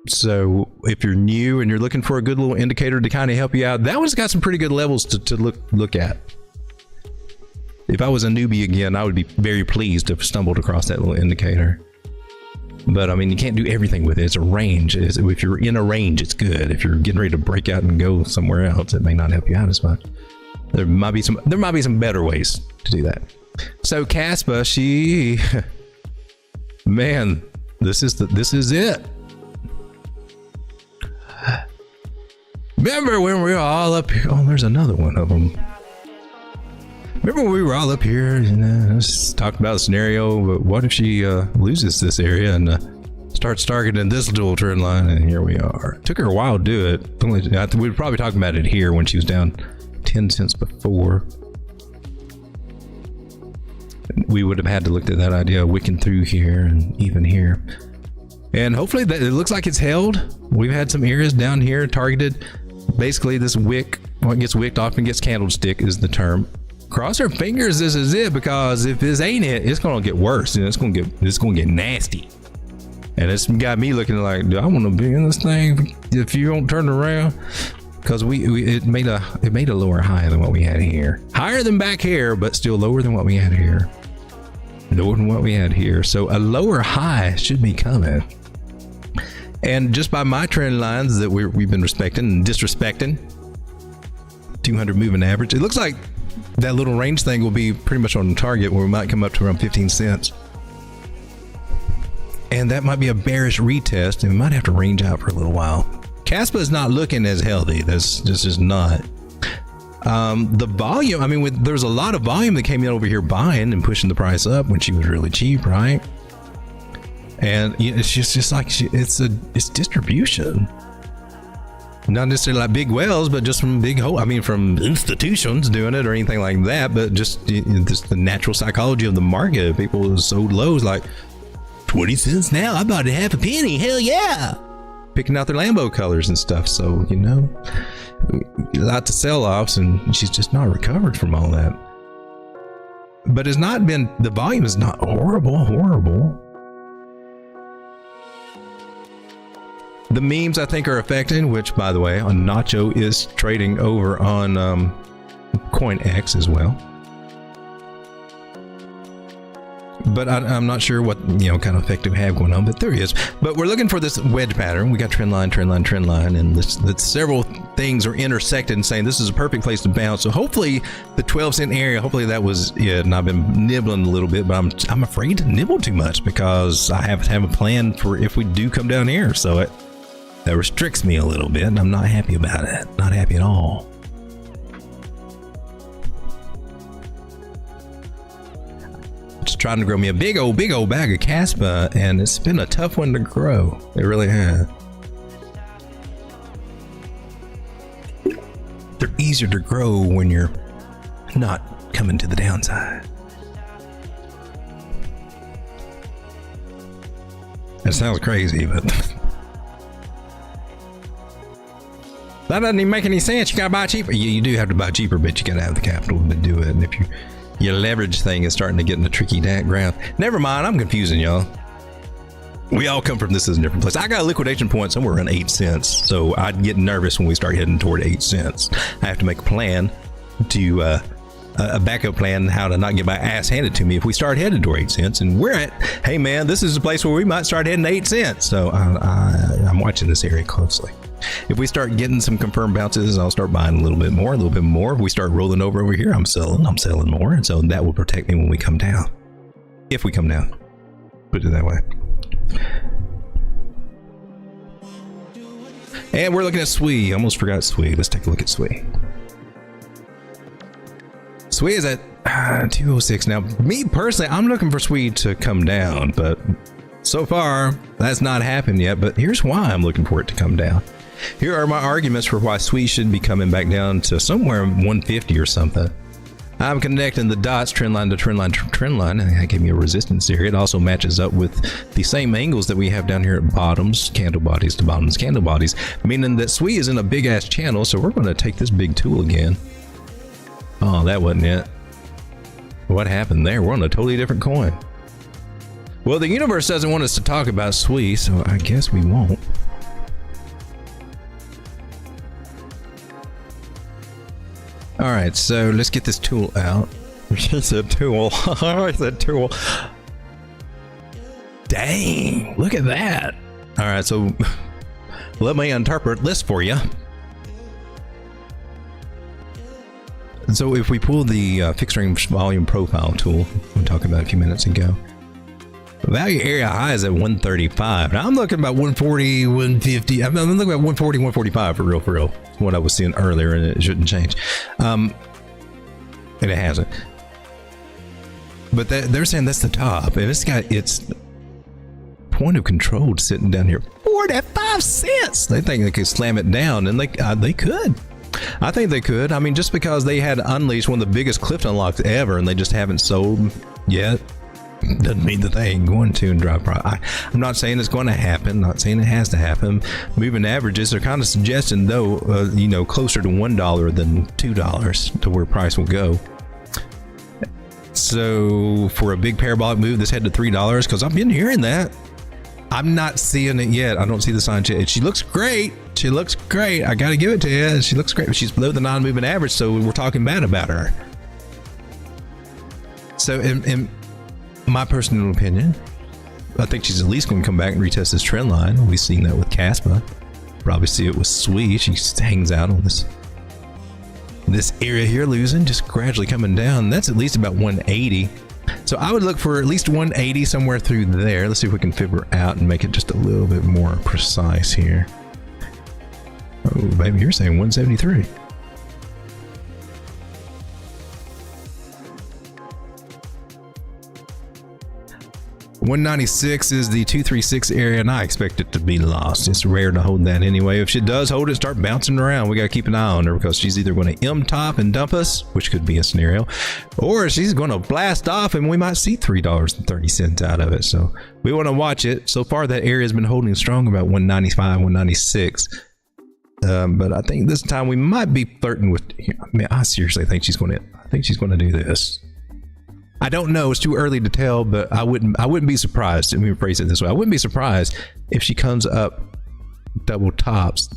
So if you're new and you're looking for a good little indicator to kind of help you out, that one's got some pretty good levels to look at. If I was a newbie again, I would be very pleased to have stumbled across that little indicator. But I mean, you can't do everything with it. It's a range. If you're in a range, it's good. If you're getting ready to break out and go somewhere else, it may not help you out as much. There might be some better ways to do that. So Caspa, man, this is it. Remember when we were all up here? Oh, there's another one of them. Remember when we were all up here and let's talk about a scenario, but what if she loses this area and starts targeting this dual trend line, and here we are. It took her a while to do it. We were probably talking about it here when she was down 10 cents before. We would have had to look at that idea of wicking through here and even here. And hopefully it looks like it's held. We've had some areas down here targeted. Basically this wick, what gets wicked off and gets candlestick is the term. Cross our fingers this is it, because if this ain't it, it's gonna get worse and it's gonna get nasty. And it's got me looking like, do I want to be in this thing if you don't turn around? Because it made a lower high than what we had here. Higher than back here, but still lower than what we had here. Lower than what we had here. So a lower high should be coming. And just by my trend lines that we've been respecting and disrespecting, 200 moving average, it looks like that little range thing will be pretty much on target where we might come up to around 15 cents. And that might be a bearish retest, and we might have to range out for a little while. Caspa is not looking as healthy. That's just not. The volume, I mean, there was a lot of volume that came in over here buying and pushing the price up when she was really cheap, right? And it's just like it's distribution. Not necessarily like big whales, but just from from institutions doing it or anything like that. But just the natural psychology of the market. People sold lows like 20 cents now. I bought it half a penny. Hell yeah! Picking out their Lambo colors and stuff. So lots of sell-offs, and she's just not recovered from all that. But the volume is not horrible. The memes I think are affecting, which by the way, on Nacho is trading over on CoinEx as well. But I'm not sure what kind of effect we have going on, but there is. But we're looking for this wedge pattern. We got trend line, and that several things are intersected and saying this is a perfect place to bounce. So hopefully the 12-cent area, hopefully that was it. And I've been nibbling a little bit, but I'm afraid to nibble too much because I have to have a plan for if we do come down here. So that restricts me a little bit, and I'm not happy about it. Not happy at all. Just trying to grow me a big old bag of Caspa, and it's been a tough one to grow. It really has. They're easier to grow when you're not coming to the downside. That sounds crazy, but that doesn't even make any sense. You gotta buy cheaper. You do have to buy cheaper, but you gotta have the capital to do it. And if your leverage thing is starting to get in the tricky ground. Never mind, I'm confusing y'all. We all come from this as a different place. I got a liquidation point somewhere around 8 cents, so I'd get nervous when we start heading toward 8 cents. I have to make a plan to a backup plan how to not get my ass handed to me if we start headed toward 8 cents. And we're at, hey man, this is a place where we might start heading to 8 cents. So I'm watching this area closely. If we start getting some confirmed bounces, I'll start buying a little bit more. If we start rolling over here, I'm selling more. And so that will protect me when we come down. If we come down. Put it that way. And we're looking at SWE. Almost forgot SWE. Let's take a look at SWE. SWE is at 206. Now, me personally, I'm looking for SWE to come down, but so far that's not happened yet. But here's why I'm looking for it to come down. Here are my arguments for why SWE should be coming back down to somewhere 150 or something. I'm connecting the dots, trend line to trend line to trend line. That gave me a resistance area. It also matches up with the same angles that we have down here at bottoms, candle bodies to bottoms, candle bodies, meaning that SWE is in a big ass channel. So we're going to take this big tool again. Oh, that wasn't it. What happened there? We're on a totally different coin. Well, the universe doesn't want us to talk about SWE, so I guess we won't. All right, so let's get this tool out. It's a tool. It's a tool. Dang, look at that. All right, so let me interpret this for you. So if we pull the fixed range volume profile tool we talked about a few minutes ago, value area high is at 135. Now I'm looking about 140, 150. I'm looking about 140, 145 for real. What I was seeing earlier, and it shouldn't change. And it hasn't. But they're saying that's the top, and it's got its point of control sitting down here, 45 cents. They think they could slam it down, and they could. I think they could. I mean, just because they had unleashed one of the biggest cliff unlocks ever, and they just haven't sold yet, doesn't mean that they ain't going to and drop price. I'm not saying it's going to happen. Not saying it has to happen. Moving averages are kind of suggesting, though, closer to $1 than $2 to where price will go. So for a big parabolic move, this head to $3 because I've been hearing that. I'm not seeing it yet. I don't see the sign yet. She looks great. She looks great. I got to give it to you. She looks great, but she's below the non-moving average, so we're talking bad about her. So in my personal opinion, I think she's at least going to come back and retest this trend line. We've seen that with Caspa. Probably see it with SWE. She just hangs out on this area here, losing, just gradually coming down. That's at least about 180. So I would look for at least 180 somewhere through there. Let's see if we can figure out and make it just a little bit more precise here. Oh, baby, you're saying 173. $196 is the 236 area, and I expect it to be lost. It's rare to hold that anyway. If she does hold it, start bouncing around. We got to keep an eye on her because she's either going to M-top and dump us, which could be a scenario, or she's going to blast off and we might see $3.30 out of it. So we want to watch it. So far, that area has been holding strong about 195, 196. But I think this time we might be flirting with. I mean, I seriously think she's going to. I think she's going to do this. I don't know. It's too early to tell, but I wouldn't be surprised. Let me rephrase it this way. I wouldn't be surprised if she comes up double tops.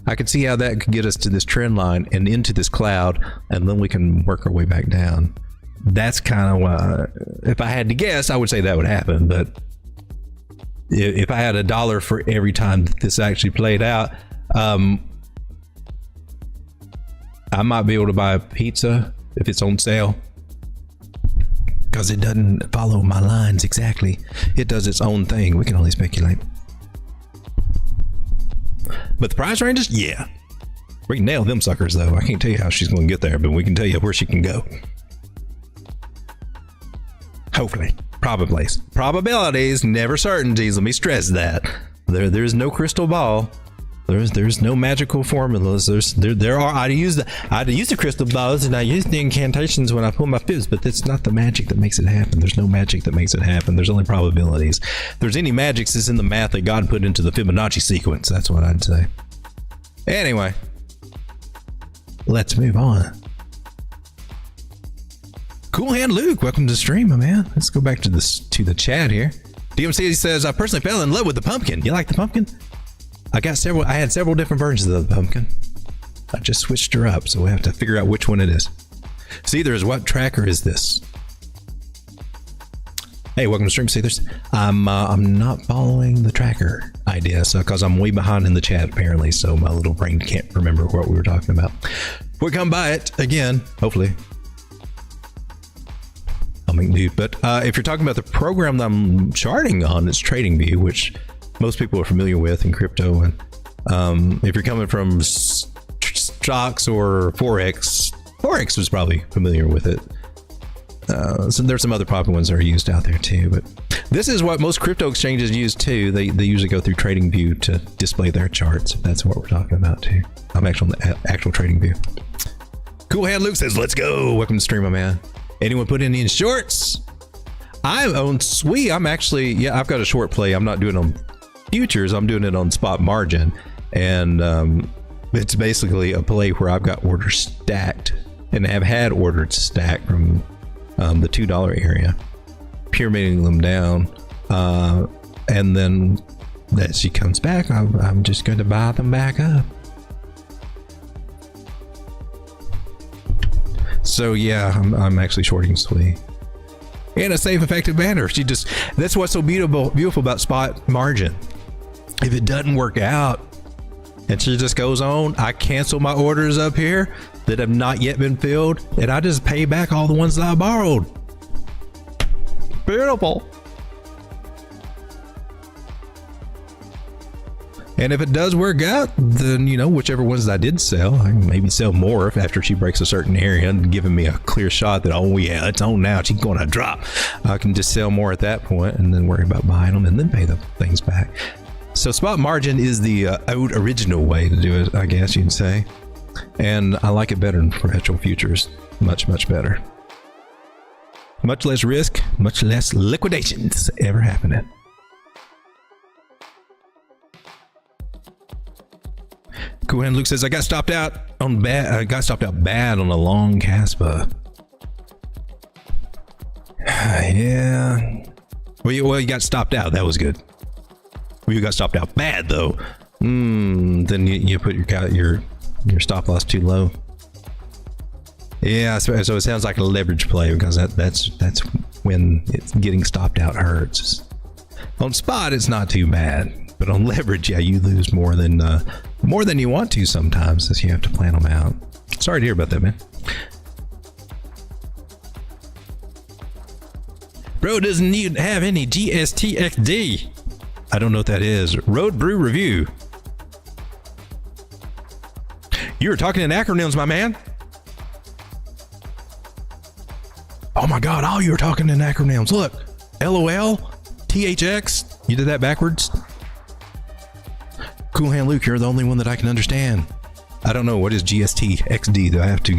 I could see how that could get us to this trend line and into this cloud, and then we can work our way back down. That's kind of why, if I had to guess, I would say that would happen. But if I had $1 for every time that this actually played out, I might be able to buy a pizza if it's on sale. Because it doesn't follow my lines exactly. It does its own thing. We can only speculate. But the price ranges, yeah. We can nail them suckers, though. I can't tell you how she's going to get there, but we can tell you where she can go. Hopefully. Probabilities, never certainties. Let me stress that. There's no crystal ball. There's no magical formulas. There are. I use the crystal balls and I use the incantations when I pull my fibs, but that's not the magic that makes it happen. There's no magic that makes it happen. There's only probabilities. If there's any magic, it's in the math that God put into the Fibonacci sequence. That's what I'd say. Anyway, let's move on. Cool Hand Luke, welcome to the stream, my man. Let's go back to the chat here. DMC says, I personally fell in love with the pumpkin. You like the pumpkin? I had several different versions of the pumpkin. I just switched her up, so we have to figure out which one it is. Seethers, what tracker is this? Hey, welcome to stream, Seethers. I'm not following the tracker idea, so because I'm way behind in the chat apparently, so my little brain can't remember what we were talking about. We'll come by it again, hopefully. I'll make new. But if you're talking about the program that I'm charting on, it's TradingView, which most people are familiar with in crypto. And if you're coming from stocks or Forex was probably familiar with it. So there's some other popular ones that are used out there too. But this is what most crypto exchanges use too. They usually go through TradingView to display their charts. That's what we're talking about too. I'm actually on the actual TradingView. Cool Hand Luke says, let's go. Welcome to stream, my man. Anyone put any in shorts? I'm on SWE. I'm actually, yeah, I've got a short play. I'm not doing it on futures. I'm doing it on spot margin. And it's basically a play where I've got orders stacked and have had orders stacked from the $2 area, pyramiding them down. And then as she comes back, I'm just going to buy them back up. So yeah, I'm actually shorting SWE in a safe, effective manner. That's what's so beautiful about spot margin. If it doesn't work out and she just goes on, I cancel my orders up here that have not yet been filled, and I just pay back all the ones that I borrowed. Beautiful. And if it does work out, then, you know, whichever ones that I did sell, I can maybe sell more after she breaks a certain area and giving me a clear shot that, oh yeah, it's on now, she's going to drop. I can just sell more at that point and then worry about buying them and then pay the things back. So spot margin is the original way to do it, I guess you can say. And I like it better than perpetual futures. Much, much better. Much less risk, much less liquidations ever happening. Cool Hand Luke says, I got stopped out bad on a long Caspa. Yeah. Well, you got stopped out. That was good. Well, you got stopped out bad though. Then you put your stop loss too low. Yeah, so it sounds like a leverage play, because that's when it's getting stopped out hurts. On spot, it's not too bad, but on leverage, yeah, you lose more than you want to sometimes, as you have to plan them out. Sorry to hear about that, man. Bro doesn't need to have any GSTXD. I don't know what that is. Road Brew Review. You were talking in acronyms, my man. Oh my God, you were talking in acronyms. Look, LOL, THX. You did that backwards. Cool Hand Luke, you're the only one that I can understand. I don't know, what is GSTXD? Do I have to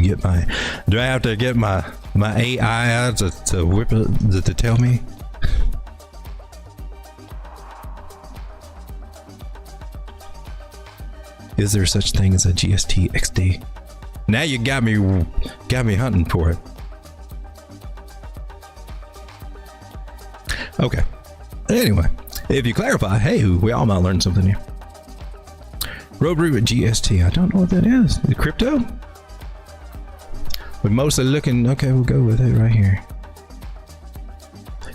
get my AI to whip it to tell me? Is there such thing as a GSTXD? Now you got me hunting for it. Okay. Anyway, if you clarify, hey, we all might learn something new. Road Brew at GST. I don't know what that is. The crypto? We're mostly looking. Okay, we'll go with it right here.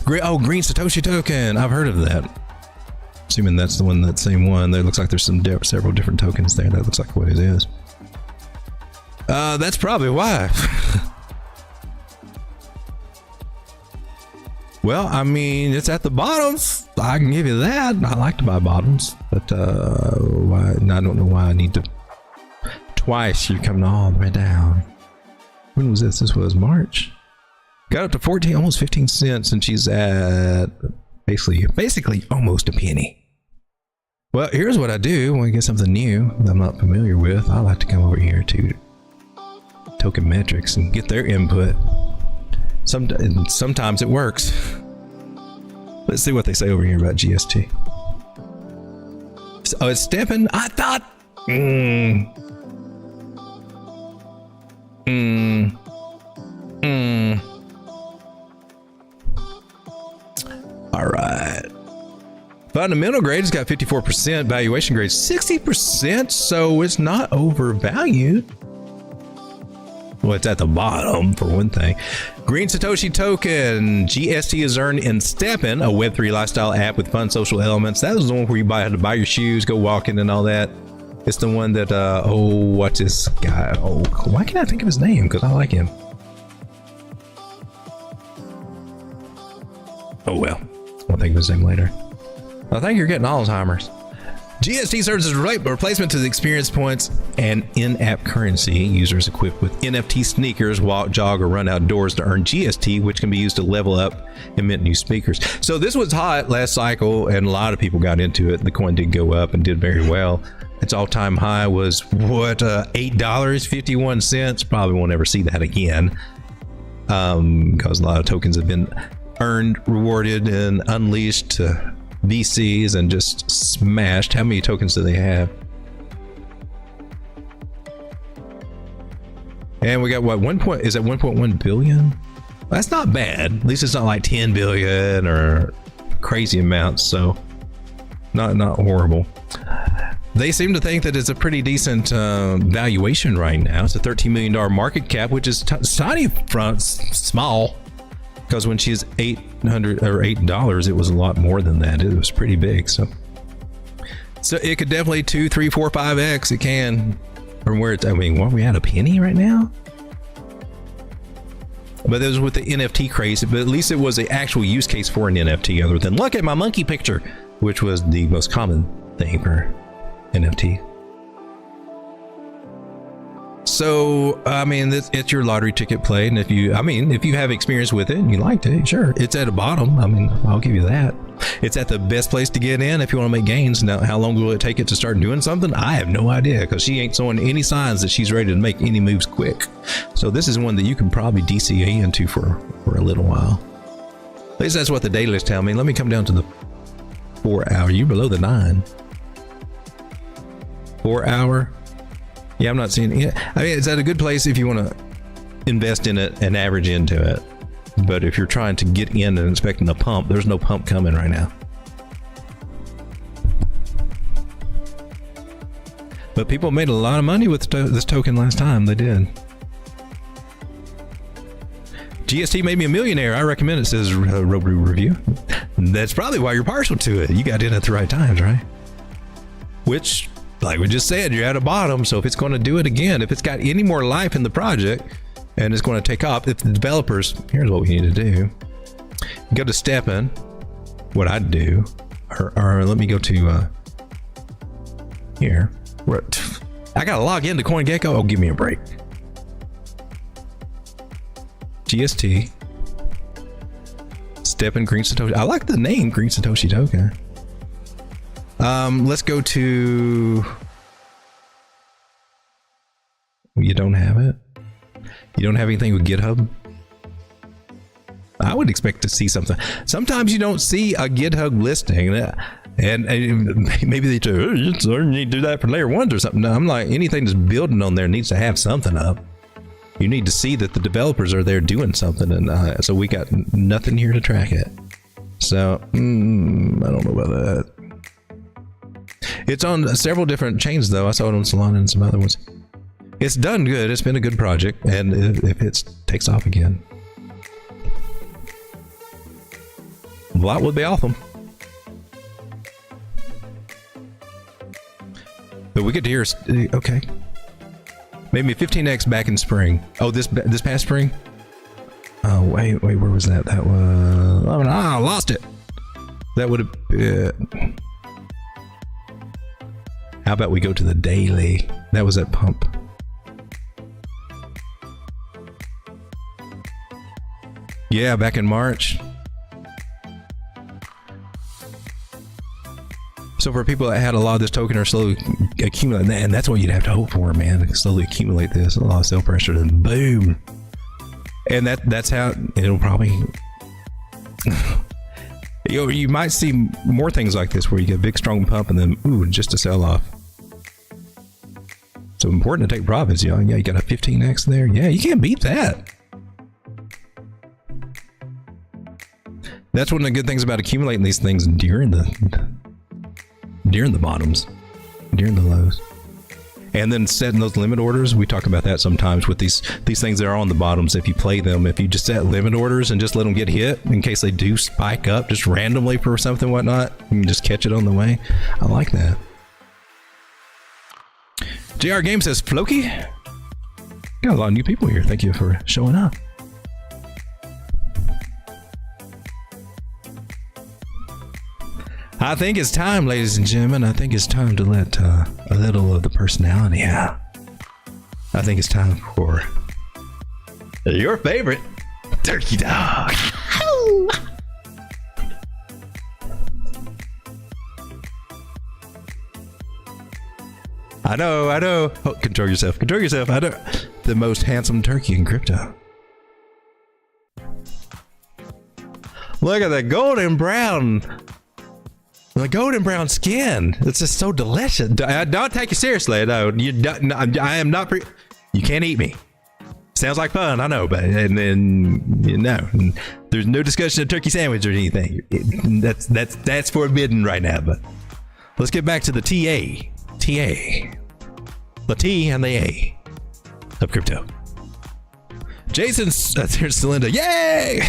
Green Satoshi token. I've heard of that. Assuming that's that same one. There looks like there's several different tokens there. That looks like what it is. That's probably why. Well, I mean, it's at the bottoms. I can give you that. I like to buy bottoms, but why? I don't know why I need to. Twice you're coming all the way down. When was this? This was March. Got up to 14, almost 15 cents, and she's at basically almost a penny. Well, here's what I do when I get something new that I'm not familiar with. I like to come over here to Tokenmetrics and get their input. Sometimes it works. Let's see what they say over here about GST. Oh, it's stepping. I thought. All right. Fundamental grade has got 54%. Valuation grade 60%. So it's not overvalued. Well, it's at the bottom for one thing. Green Satoshi token. GST is earned in Steppen, a Web3 lifestyle app with fun social elements. That was the one where you had to buy your shoes, go walking and all that. It's the one that, what's this guy? Oh, why can't I think of his name? Because I like him. Oh, well. I'll think of his name later. I think you're getting Alzheimer's. GST serves as a replacement to the experience points and in-app currency. Users equipped with NFT sneakers walk, jog, or run outdoors to earn GST, which can be used to level up and mint new speakers. So this was hot last cycle, and a lot of people got into it. The coin did go up and did very well. Its all-time high was what, $8.51. Probably won't ever see that again, because a lot of tokens have been earned, rewarded, and unleashed to VCs and just smashed. How many tokens do they have? And we got what, is that 1.1 billion? That's not bad. At least it's not like 10 billion or crazy amounts, so not horrible. They seem to think that it's a pretty decent valuation right now. It's a $13 million market cap, which is tiny front, small, because when she's $8, it was a lot more than that. It was pretty big, so it could definitely 2, 3, 4, 5x. It can. From where it's, I mean, what, we at a penny right now? But that was with the NFT craze, but at least it was an actual use case for an NFT other than look at my monkey picture, which was the most common thing for NFT. So, I mean, it's your lottery ticket play. And if you have experience with it and you liked it, sure, it's at the bottom. I mean, I'll give you that. It's at the best place to get in if you want to make gains. Now, how long will it take it to start doing something? I have no idea, because she ain't showing any signs that she's ready to make any moves quick. So this is one that you can probably DCA into for a little while. At least that's what the dailies tell me. Let me come down to the 4 hour. You below the 9. 4 hour. Yeah, I'm not seeing it. I mean, it's at a good place if you want to invest in it and average into it. But if you're trying to get in and expecting the pump, there's no pump coming right now. But people made a lot of money with this token last time. They did. GST made me a millionaire. I recommend it, says Robu Review. That's probably why you're partial to it. You got in at the right times, right? Which, like we just said, you're at a bottom. So if it's going to do it again, if it's got any more life in the project and it's going to take off, if the developers, here's what we need to do. Go to Steppen. What I'd do, or let me go to here. I got to log into CoinGecko. Oh, give me a break. GST. Steppen Green Satoshi. I like the name Green Satoshi token. Let's go to. You don't have it? You don't have anything with GitHub? I would expect to see something. Sometimes you don't see a GitHub listing, and maybe they do. You need to do that for layer ones or something. No, I'm like, anything that's building on there needs to have something up. You need to see that the developers are there doing something, and so we got nothing here to track it. So I don't know about that. It's on several different chains, though. I saw it on Solana and some other ones. It's done good. It's been a good project, and if it takes off again, a lot would be awesome. But we get to hear, okay, maybe 15x back in spring. Oh, this past spring. Oh wait, where was that? That was, I lost it. That would have been. How about we go to the daily? That was at pump. Yeah, back in March. So for people that had a lot of this token or slowly accumulate, and that's what you'd have to hope for, man, to slowly accumulate this, a lot of sell pressure, then boom. And that's how it'll probably, you might see more things like this where you get a big strong pump and then, ooh, just a sell off. So important to take profits, Yeah, you got a 15x there. Yeah, you can't beat that. That's one of the good things about accumulating these things during the bottoms, during the lows, and then setting those limit orders. We talk about that sometimes with these things that are on the bottoms. If you play them, if you just set limit orders and just let them get hit in case they do spike up just randomly for something, whatnot, you can just catch it on the way. I like that. JR Game says, Floki, got a lot of new people here. Thank you for showing up. I think it's time, ladies and gentlemen. I think it's time to let a little of the personality out. I think it's time for your favorite turkey dog. I know. Oh, control yourself. I know. The most handsome turkey in crypto. Look at the golden brown. The golden brown skin. It's just so delicious. Don't take it seriously. No, I am not. You can't eat me. Sounds like fun, I know, but and then there's no discussion of turkey sandwich or anything. That's forbidden right now. But let's get back to the TA, the T and the A of crypto. Jason's there's Celinda. Yay!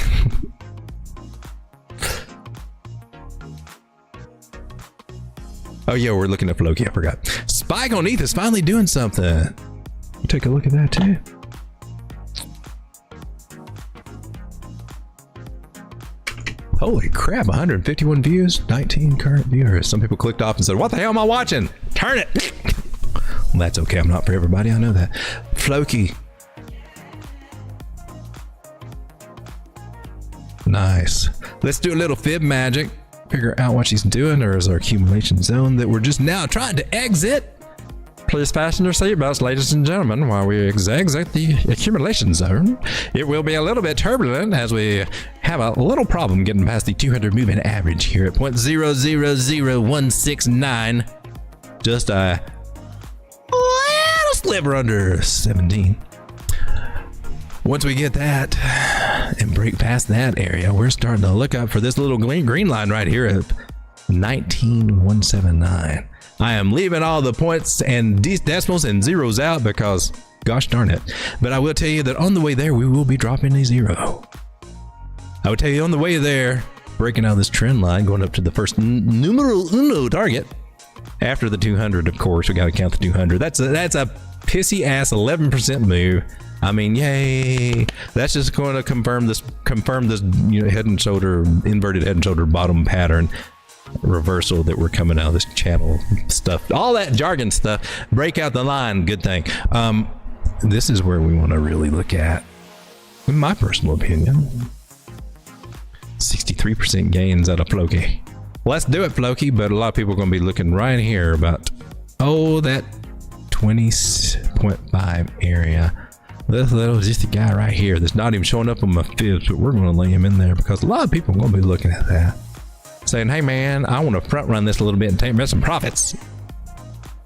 Oh yeah, we're looking at Floki. I forgot. Spike on ETH is finally doing something. Take a look at that too. Holy crap, 151 views, 19 current viewers. Some people clicked off and said, what the hell am I watching? Turn it. Well, that's okay. I'm not for everybody. I know that. Floki. Nice. Let's do a little fib magic. Figure out what she's doing. There is our accumulation zone that we're just now trying to exit. Please fasten your seatbelts, ladies and gentlemen, while we exit the accumulation zone. It will be a little bit turbulent as we have a little problem getting past the 200 moving average here at 0.000169. Just a little sliver under 17. Once we get that and break past that area, we're starting to look up for this little green line right here at 19,179. I am leaving all the points and decimals and zeros out because gosh darn it. But I will tell you that on the way there, we will be dropping a zero. I will tell you on the way there, breaking out this trend line, going up to the first numero uno target. After the 200, of course, we got to count the 200. That's a pissy ass 11% move. I mean, yay. That's just going to confirm this, head and shoulder, inverted head and shoulder bottom pattern reversal that we're coming out of this channel stuff, all that jargon stuff. Break out the line, good thing. This is where we want to really look at, in my personal opinion, 63% gains out of Floki. Let's do it, Floki, but a lot of people are going to be looking right here about that 20.5 area. This little just a guy right here that's not even showing up on my fibs, but we're going to lay him in there because a lot of people are going to be looking at that, saying, hey man, I want to front run this a little bit and take some profits.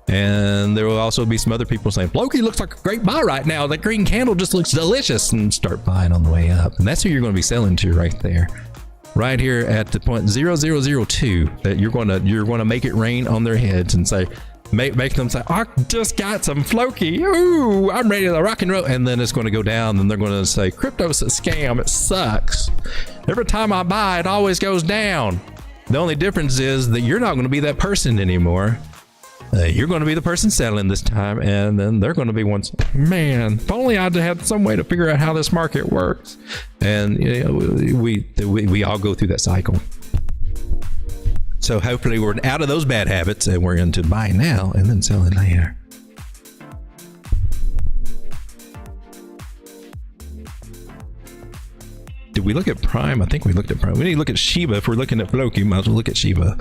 And there will also be some other people saying, Floki looks like a great buy right now. That green candle just looks delicious, and start buying on the way up. And that's who you're going to be selling to right there. Right here at the point 0002 that you're going to make it rain on their heads and say, make them say, I just got some Floki. Ooh, I'm ready to rock and roll. And then it's going to go down and they're going to say, crypto's a scam. It sucks. Every time I buy, it always goes down. The only difference is that you're not going to be that person anymore. You're going to be the person selling this time, and then they're going to be ones, man, if only I'd had some way to figure out how this market works. And we all go through that cycle. So hopefully we're out of those bad habits and we're into buying now and then selling later. Did we look at Prime? I think we looked at Prime. We need to look at Shiba. If we're looking at Floki, we might as well look at Shiba.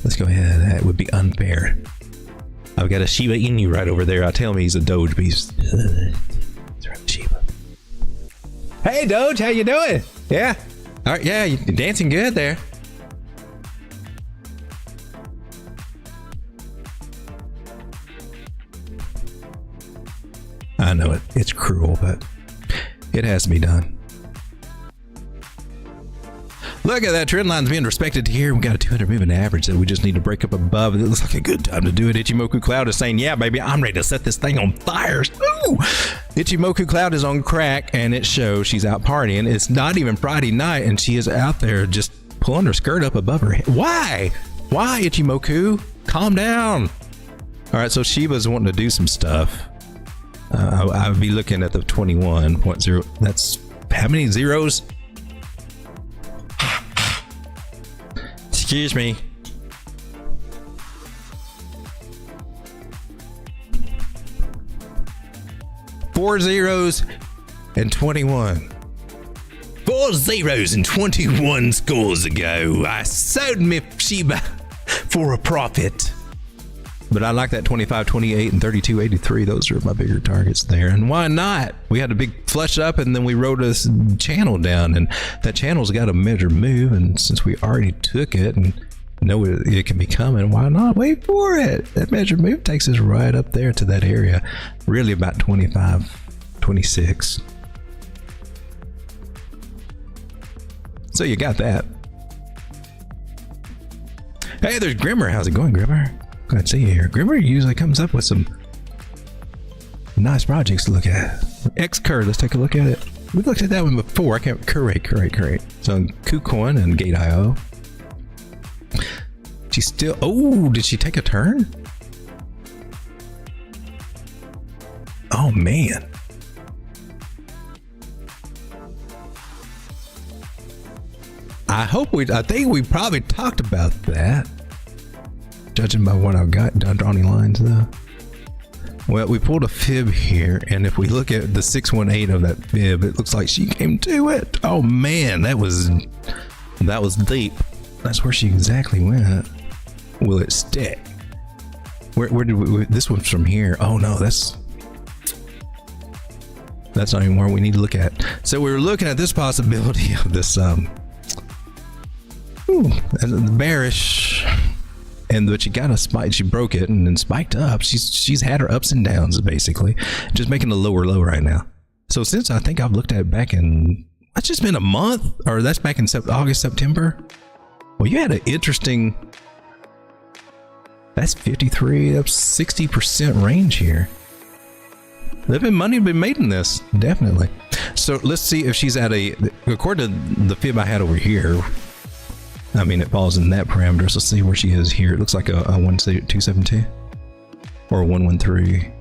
Let's go ahead. That would be unfair. I've got a Shiba Inu right over there. I tell me he's a Doge beast. It's right, Shiba. Hey Doge, how you doing? Yeah. All right. Yeah, you're dancing good there. I know it. It's cruel, but it has to be done. Look at that trend line's being respected here. We got a 200 moving average that we just need to break up above. It looks like a good time to do it. Ichimoku Cloud is saying, yeah, baby, I'm ready to set this thing on fire. Ooh! Ichimoku Cloud is on crack, and it shows she's out partying. It's not even Friday night, and she is out there just pulling her skirt up above her head. Why? Why, Ichimoku? Calm down. All right, so Shiba's wanting to do some stuff. I would be looking at the 21.0. That's how many zeros? Excuse me. Four zeros and 21. 4 zeros and 21 scores ago, I sold me Shiba for a profit. But I like that 25, 28, and 32, 83. Those are my bigger targets there. And why not? We had a big flush up, and then we wrote a channel down, and that channel's got a measured move. And since we already took it and know it can be coming, why not wait for it? That measured move takes us right up there to that area, really about 25, 26. So you got that. Hey, there's Grimmer. How's it going, Grimmer? Glad to see you here. Grimmer usually comes up with some nice projects to look at. Xcur, let's take a look at it. We looked at that one before. I can't. Correct. So KuCoin and Gate.io. She's still. Oh, did she take a turn? Oh man. I think we probably talked about that. Judging by what I've got, don't draw any lines though. Well, we pulled a fib here, and if we look at the 618 of that fib, it looks like she came to it. Oh man, that was deep. That's where she exactly went. Will it stick? Where did we? This one's from here. Oh no, that's not even where we need to look at. So we were looking at this possibility of this bearish. But she got a spike. She broke it and then spiked up. She's had her ups and downs basically, just making a lower low right now. So since I think I've looked at it back in, that's just been a month, or that's back in August, September. Well, you had an interesting. That's 53, that's 60% range here. Money been made in this, definitely. So let's see if she's at according to the fib I had over here. I mean, it falls in that parameter. So let's see where she is here. It looks like a 272 or a 113.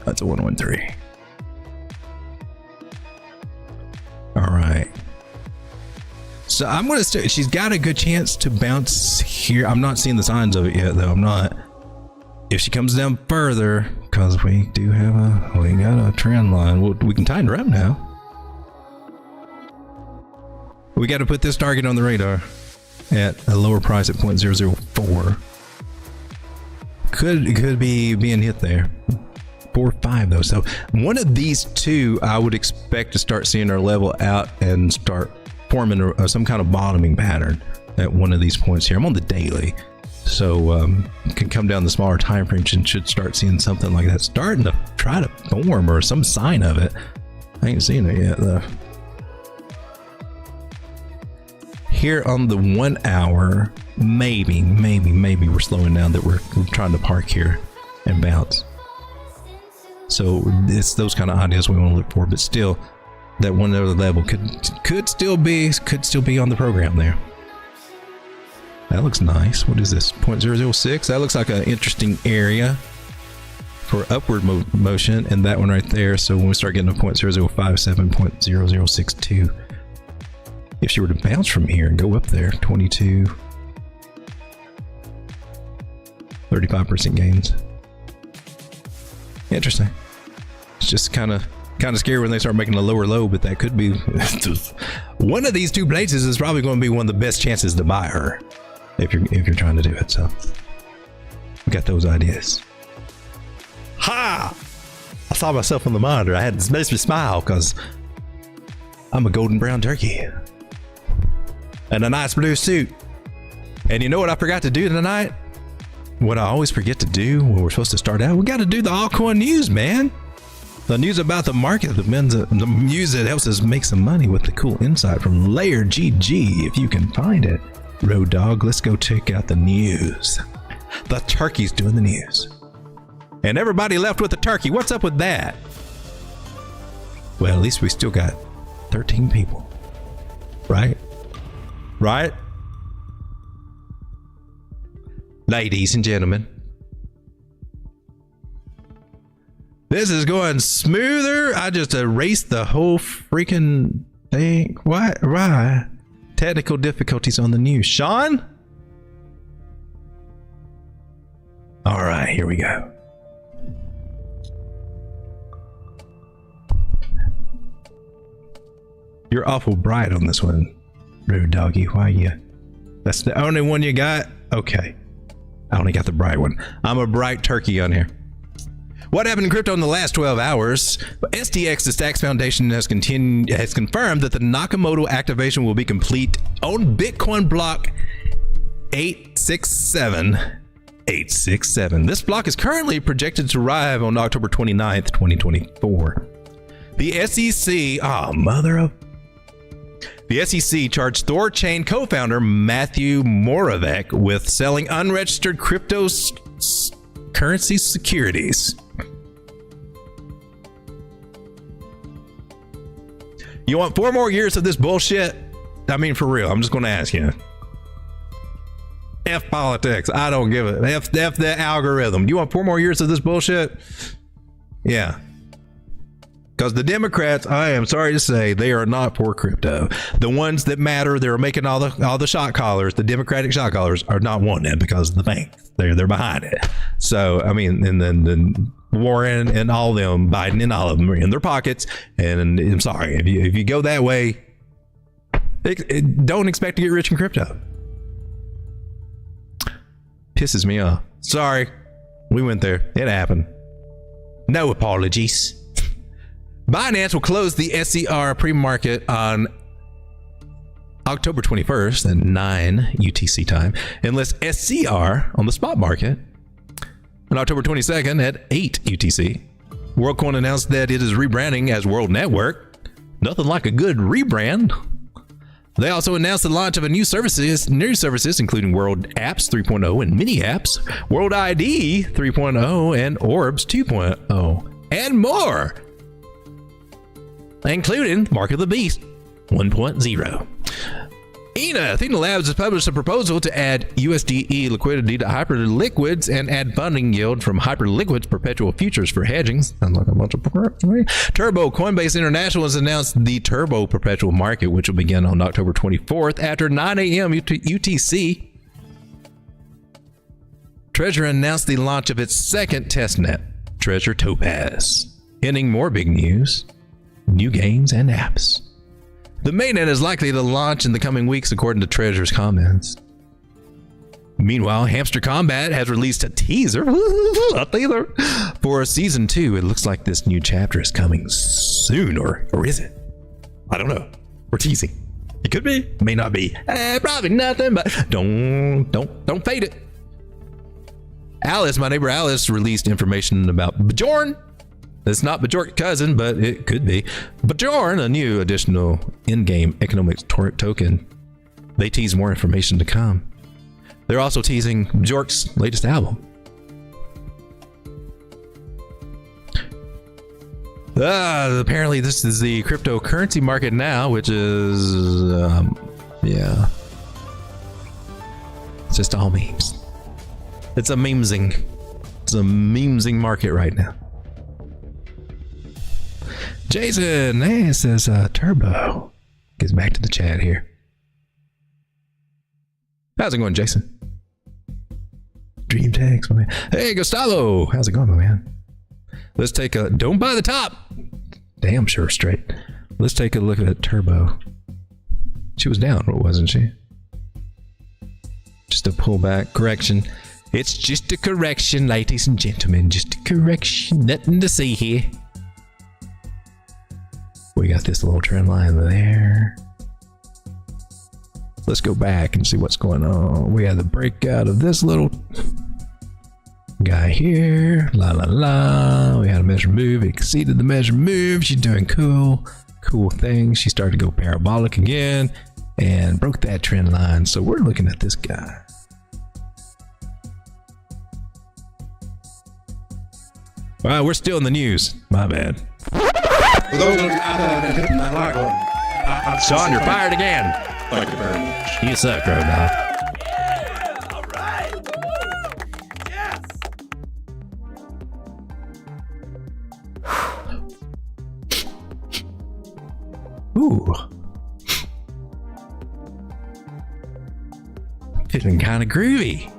That's a 113. All right. So I'm going to say she's got a good chance to bounce here. I'm not seeing the signs of it yet, though. I'm not. If she comes down further, because we do have we got a trend line. We can tighten her up now. We got to put this target on the radar at a lower price at 0.004. Could be being hit there. 4.5 though. So one of these two, I would expect to start seeing our level out and start forming some kind of bottoming pattern at one of these points here. I'm on the daily, so can come down the smaller time frames and should start seeing something like that starting to try to form or some sign of it. I ain't seen it yet though. Here on the 1 hour, maybe we're slowing down, that we're trying to park here and bounce. So it's those kind of ideas we want to look for, but still that one other level could still be on the program there. That looks nice. What is this? 0.006. That looks like an interesting area for upward motion, and that one right there. So when we start getting to 0.0057, 0.0062, if she were to bounce from here and go up there, 22, 35% gains. Interesting. It's just kind of scary when they start making a lower low, but that could be one of these two places is probably going to be one of the best chances to buy her if you're trying to do it. So we got those ideas. Ha! I saw myself on the monitor. I had to basically smile because I'm a golden brown turkey and a nice blue suit. And you know what I forgot to do tonight? What I always forget to do when we're supposed to start out, we got to do the altcoin news, man. The news about the market, the news that helps us make some money with the cool insight from Layer GG, if you can find it. Road Dog, let's go check out the news. The turkey's doing the news. And everybody left with the turkey. What's up with that? Well, at least we still got 13 people. Right? Right? Ladies and gentlemen, this is going smoother. I just erased the whole freaking thing. Why? Technical difficulties on the news. Sean? All right, here we go. You're awful bright on this one, Rude Doggy. Why you? That's the only one you got? Okay. I only got the bright one. I'm a bright turkey on here. What happened in crypto in the last 12 hours? STX, the Stacks Foundation, has confirmed that the Nakamoto activation will be complete on Bitcoin block 867. This block is currently projected to arrive on October 29th, 2024. The SEC, the SEC charged Thorchain co-founder Matthew Moravec with selling unregistered cryptocurrency securities. You want 4 more years of this bullshit? I mean, for real, I'm just going to ask you. F politics. I don't give it. F the algorithm. You want 4 more years of this bullshit? Yeah. Because the Democrats, I am sorry to say, they are not for crypto. The ones that matter, they're making all the shot callers, the Democratic shot callers, are not wanting it because of the banks. They're behind it. So, I mean, and then Warren and all of them, Biden and all of them are in their pockets. And I'm sorry, if you go that way, don't expect to get rich in crypto. Pisses me off. Sorry, we went there. It happened. No apologies. Binance will close the SCR pre-market on October 21st at 9 UTC time, unless SCR on the spot market on October 22nd at 8 UTC. WorldCoin announced that it is rebranding as World Network. Nothing like a good rebrand. They also announced the launch of new services, including World Apps 3.0 and Mini Apps, World ID 3.0 and Orbs 2.0, and more, including Mark of the Beast 1.0. Athena Labs has published a proposal to add USDE liquidity to Hyperliquids and add funding yield from Hyperliquids perpetual futures for hedging. Sounds like a bunch of Turbo. Coinbase International has announced the Turbo perpetual market, which will begin on October 24th after 9 a.m. UTC. Trezor announced the launch of its second testnet, Trezor Topaz, ending more big news, new games, and apps. The mainnet is likely to launch in the coming weeks, according to Trezor's comments. Meanwhile, Hamster Combat has released a teaser for season 2. It looks like this new chapter is coming soon, or is it? I don't know. We're teasing. It could be, may not be. Probably nothing, but don't fade it. Alice, my neighbor Alice, released information about Bjorn. It's not Bjork's cousin, but it could be. Bjorn, a new additional in-game economics token. They tease more information to come. They're also teasing Bjork's latest album. Apparently this is the cryptocurrency market now, which is, yeah. It's just all memes. It's a memesing. It's a memesing market right now. Jason, hey, it says Turbo. Gets back to the chat here. How's it going, Jason? Dream tags, my man. Hey, Gustavo, how's it going, my man? Let's take a don't buy the top. Damn sure straight. Let's take a look at Turbo. She was down, wasn't she? Just a pullback correction. It's just a correction, ladies and gentlemen. Just a correction. Nothing to see here. We got this little trend line there. Let's go back and see what's going on. We had the breakout of this little guy here. La la la. We had a measure move. It exceeded the measure move. She's doing cool things. She started to go parabolic again and broke that trend line. So we're looking at this guy. Wow, we're still in the news. My bad. For those of you out there that hit that like button, Sean, you're fired again. Thank you very much. You suck right now. Yeah, all right. Yes. Ooh. Feeling kind of groovy.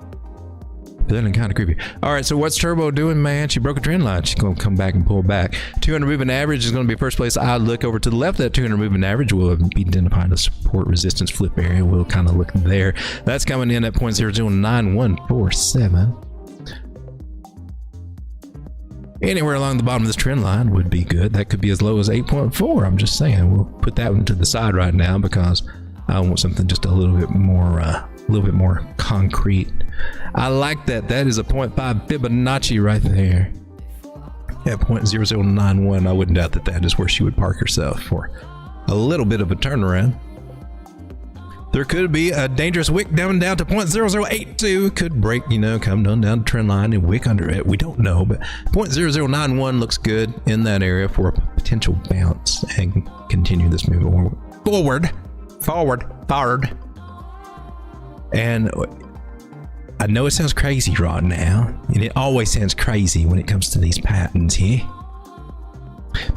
Feeling kind of creepy. All right, so what's Turbo doing, man? She broke a trend line. She's going to come back and pull back. 200 moving average is going to be first place. I look over to the left. That 200 moving average will be identifying the support resistance flip area. We'll kind of look there. That's coming in at 0.009147. Anywhere along the bottom of this trend line would be good. That could be as low as 8.4. I'm just saying. We'll put that one to the side right now because I want something just a little bit more concrete. I like that. That is a 0.5 Fibonacci right there. At 0.0091. I wouldn't doubt that that is where she would park herself for a little bit of a turnaround. There could be a dangerous wick down to 0.0082. Could break, come down the trend line and wick under it. We don't know, but 0.0091 looks good in that area for a potential bounce and continue this move forward. And I know it sounds crazy right now, and it always sounds crazy when it comes to these patterns here.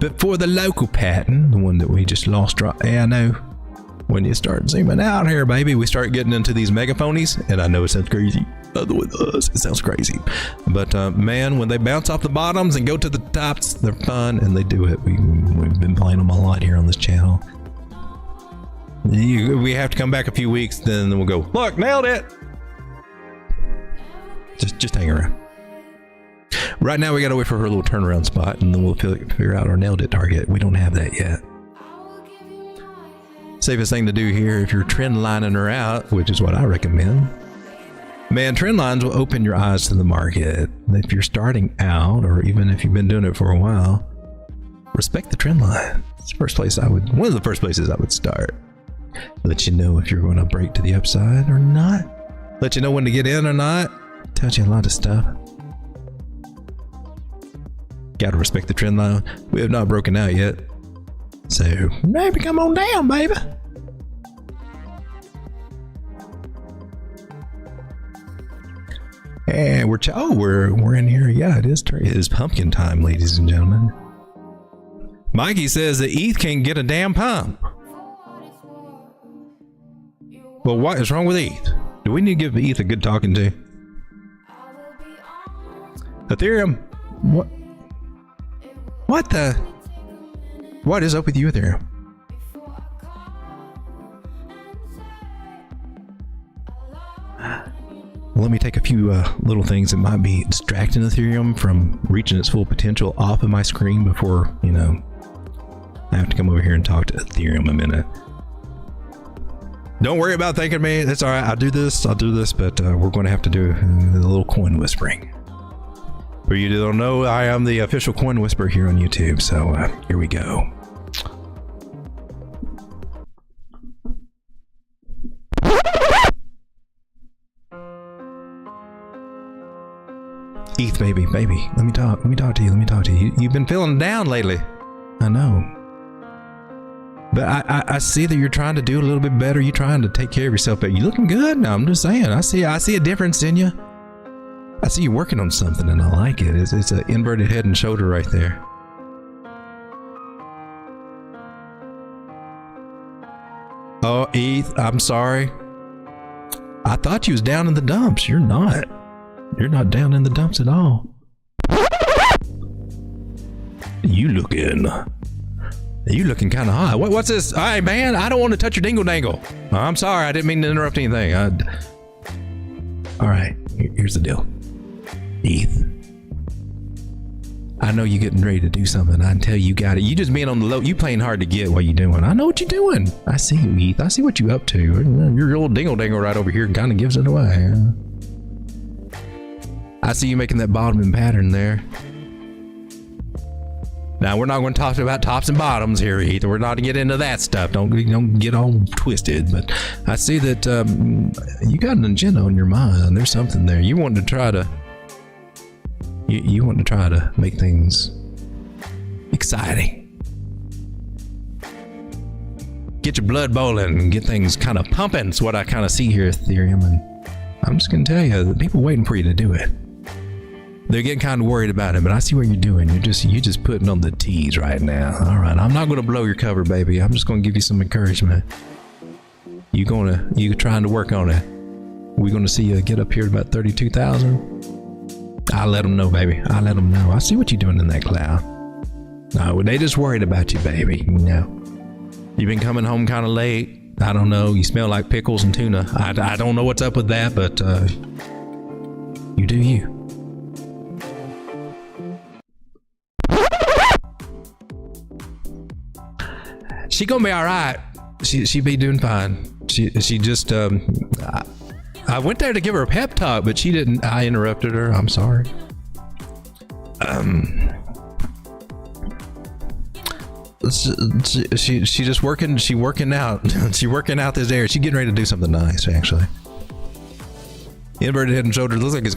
But for the local pattern, the one that we just lost, I know. When you start zooming out here, baby, we start getting into these megaphonies, and I know it sounds crazy. Other with us, it sounds crazy. But man, when they bounce off the bottoms and go to the tops, they're fun, and they do it. We've been playing them a lot here on this channel. We have to come back a few weeks, then we'll go, look, nailed it. Just hang around. Right now, we got to wait for her little turnaround spot, and then we'll figure out our nailed it target. We don't have that yet. Safest thing to do here, if you're trend lining her out, which is what I recommend, man, trend lines will open your eyes to the market. If you're starting out, or even if you've been doing it for a while, respect the trend line. It's the first place one of the first places I would start. Let you know if you're going to break to the upside or not. Let you know when to get in or not. Tells you a lot of stuff. Got to respect the trend line. We have not broken out yet. So maybe come on down, baby. And we're in here. Yeah, it is pumpkin time, ladies and gentlemen. Mikey says that ETH can't get a damn pump. Well, what is wrong with ETH? Do we need to give ETH a good talking to? Ethereum, what is up with you, Ethereum? Let me take a few little things that might be distracting Ethereum from reaching its full potential off of my screen before, I have to come over here and talk to Ethereum a minute. Don't worry about thanking me. That's all right. I'll do this, but we're going to have to do a little coin whispering. For you that don't know, I am the official coin whisperer here on YouTube, so here we go. ETH, baby. Let me talk to you. You've been feeling down lately. I know. But I see that you're trying to do a little bit better. You're trying to take care of yourself, but you're looking good. No, I'm just saying. I see a difference in you. I see you working on something, and I like it. It's an inverted head and shoulder right there. Oh, ETH, I'm sorry. I thought you was down in the dumps. You're not. You're not down in the dumps at all. You looking kind of hot. What's this? All right, man, I don't want to touch your dingle dangle. I'm sorry. I didn't mean to interrupt anything. All right, here's the deal. ETH, I know you're getting ready to do something. I can tell you got it. You just being on the low. You playing hard to get what you doing. I know what you're doing. I see you, ETH. I see what you up to. Your little dingle dangle right over here kind of gives it away. I see you making that bottoming pattern there. Now, we're not going to talk about tops and bottoms here, ETH. We're not to get into that stuff. Don't get all twisted. But I see that you got an agenda on your mind. There's something there. You want to try to make things exciting. Get your blood boiling and get things kind of pumping. It's what I kind of see here, Ethereum. And I'm just going to tell you, the people waiting for you to do it. They're getting kind of worried about it, but I see what you're doing. You're just putting on the tees right now. All right, I'm not going to blow your cover, baby. I'm just going to give you some encouragement. You're trying to work on it. We're going to see you get up here to about 32,000. I'll let them know, baby. I'll let them know. I see what you're doing in that cloud. No, they just worried about you, baby. You know, you've been coming home kind of late. I don't know. You smell like pickles and tuna. I don't know what's up with that, but you do you. She gonna be all right. She be doing fine. She just I went there to give her a pep talk, but she didn't. I interrupted her. I'm sorry. She just working. She working out. She working out this area. She getting ready to do something nice, actually. Inverted head and shoulders looks like it's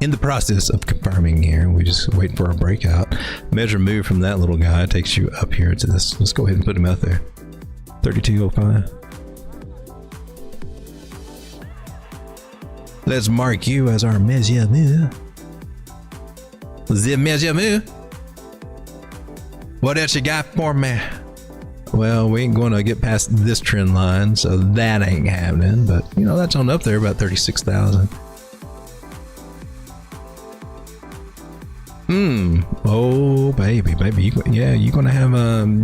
in the process of confirming here. We just waiting for a breakout. Measure move from that little guy takes you up here to this. Let's go ahead and put him out there. 3205. Let's mark you as our measure move. The measure move. What else you got for me? Well, we ain't going to get past this trend line, so that ain't happening. But, you know, that's on up there about 36,000. Oh, baby. You're going to have,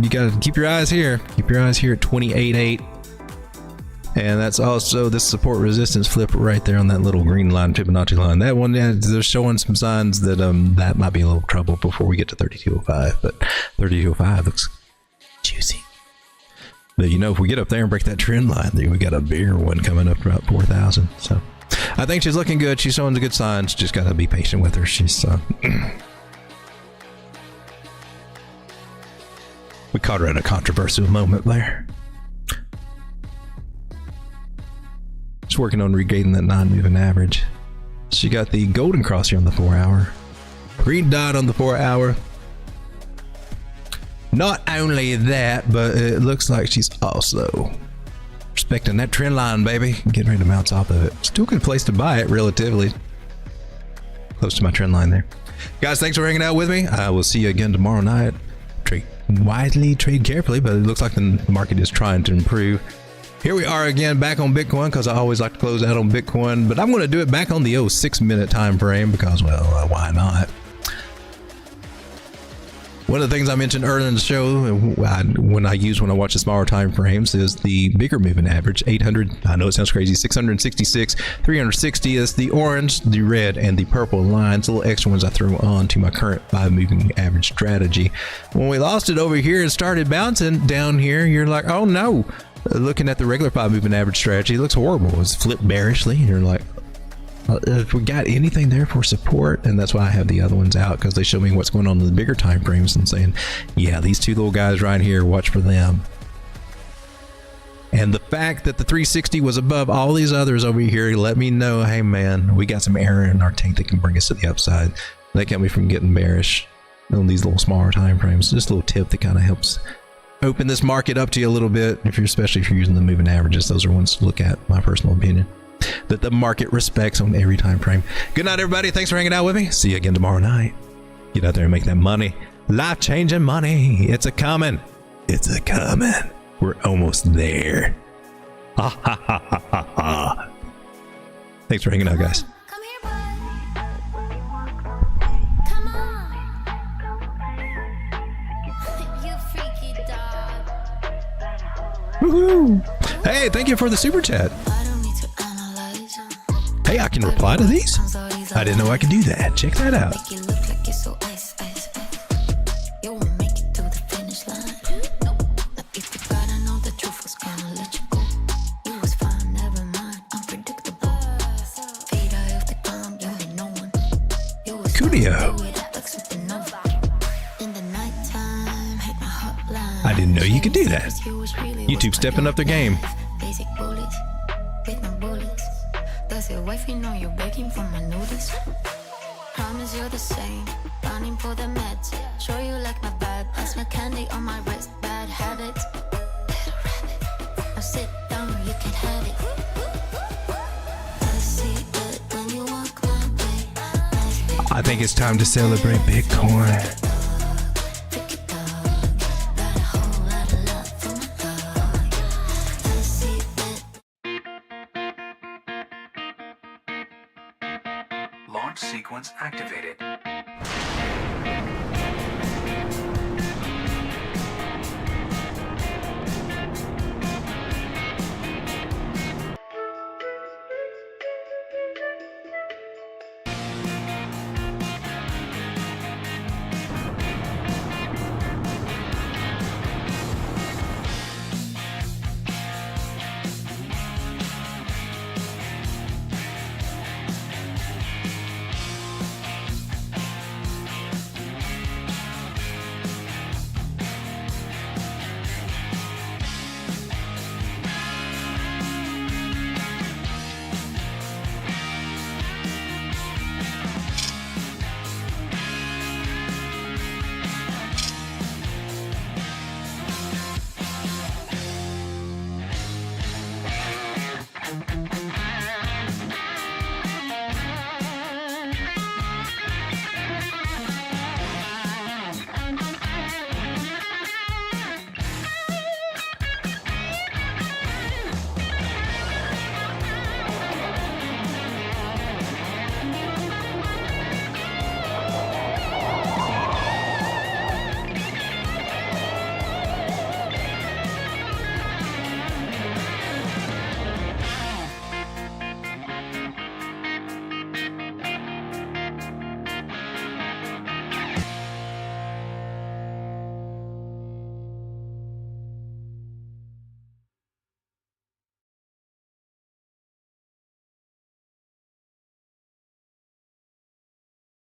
you got to keep your eyes here. Keep your eyes here at 28.8. And that's also this support resistance flip right there on that little green line, Fibonacci line. That one, yeah, they're showing some signs that that might be a little trouble before we get to 3205. But 3205 looks juicy. But you know, if we get up there and break that trend line, then we got a bigger one coming up about 4,000. So I think she's looking good. She's showing the good signs. Just got to be patient with her. She's we caught her at a controversial moment there. Just working on regaining that non-moving average. She got the golden cross here on the 4 hour. Green dot on the 4 hour. Not only that, but it looks like she's also respecting that trend line, baby. Getting ready to bounce off of it. Still a good place to buy it, relatively. Close to my trend line there. Guys, thanks for hanging out with me. I will see you again tomorrow night. Trade wisely, trade carefully, but it looks like the market is trying to improve. Here we are again back on Bitcoin, because I always like to close out on Bitcoin, but I'm going to do it back on the 6-minute time frame because, well, why not? One of the things I mentioned earlier in the show, when I watch the smaller time frames, is the bigger moving average, 800. I know it sounds crazy, 666, 360 is the orange, the red, and the purple lines, the little extra ones I throw on to my current 5 moving average strategy. When we lost it over here and started bouncing down here, you're like, oh no. Looking at the regular 5 moving average strategy, it looks horrible. It's flipped bearishly. You're like, if we got anything there for support, and that's why I have the other ones out, because they show me what's going on in the bigger time frames and saying, yeah, these two little guys right here, watch for them. And the fact that the 360 was above all these others over here let me know, hey man, we got some air in our tank that can bring us to the upside. That kept me from getting bearish on these little smaller time frames. Just a little tip that kind of helps open this market up to you a little bit, especially if you're using the moving averages. Those are ones to look at, my personal opinion, that the market respects on every time frame. Good night, everybody. Thanks for hanging out with me. See you again tomorrow night. Get out there and make that money. Life-changing money. It's a coming. It's a coming. We're almost there. Ha ha ha ha ha ha. Thanks for hanging out, guys. Come here, boy. Come on. You freaky dog. Woohoo! Hey, thank you for the super chat. I don't need to analyze. Hey, I can reply to these? I didn't know I could do that. Check that out. Make it look like you're so ice, ice, ice. You won't make it to the finish line. Nope. Now if you gotta know the truth was gonna let you go. You was fine, never mind. Unpredictable. Fade eye of the calm, you ain't no one. You was Kudio. in the nighttime, hit my hotline. I didn't know you could do that. YouTube stepping up their game. Basic bullets, with no bullets. Does your wifey know you're begging for my notice? Promise you're the same, running for the meds. Show you like my vibe, pass my candy on my wrist. Bad habits, little rabbit. Now sit down, you can have it. I see it when you walk my way. Nice I think it's time to celebrate Bitcoin. once activated.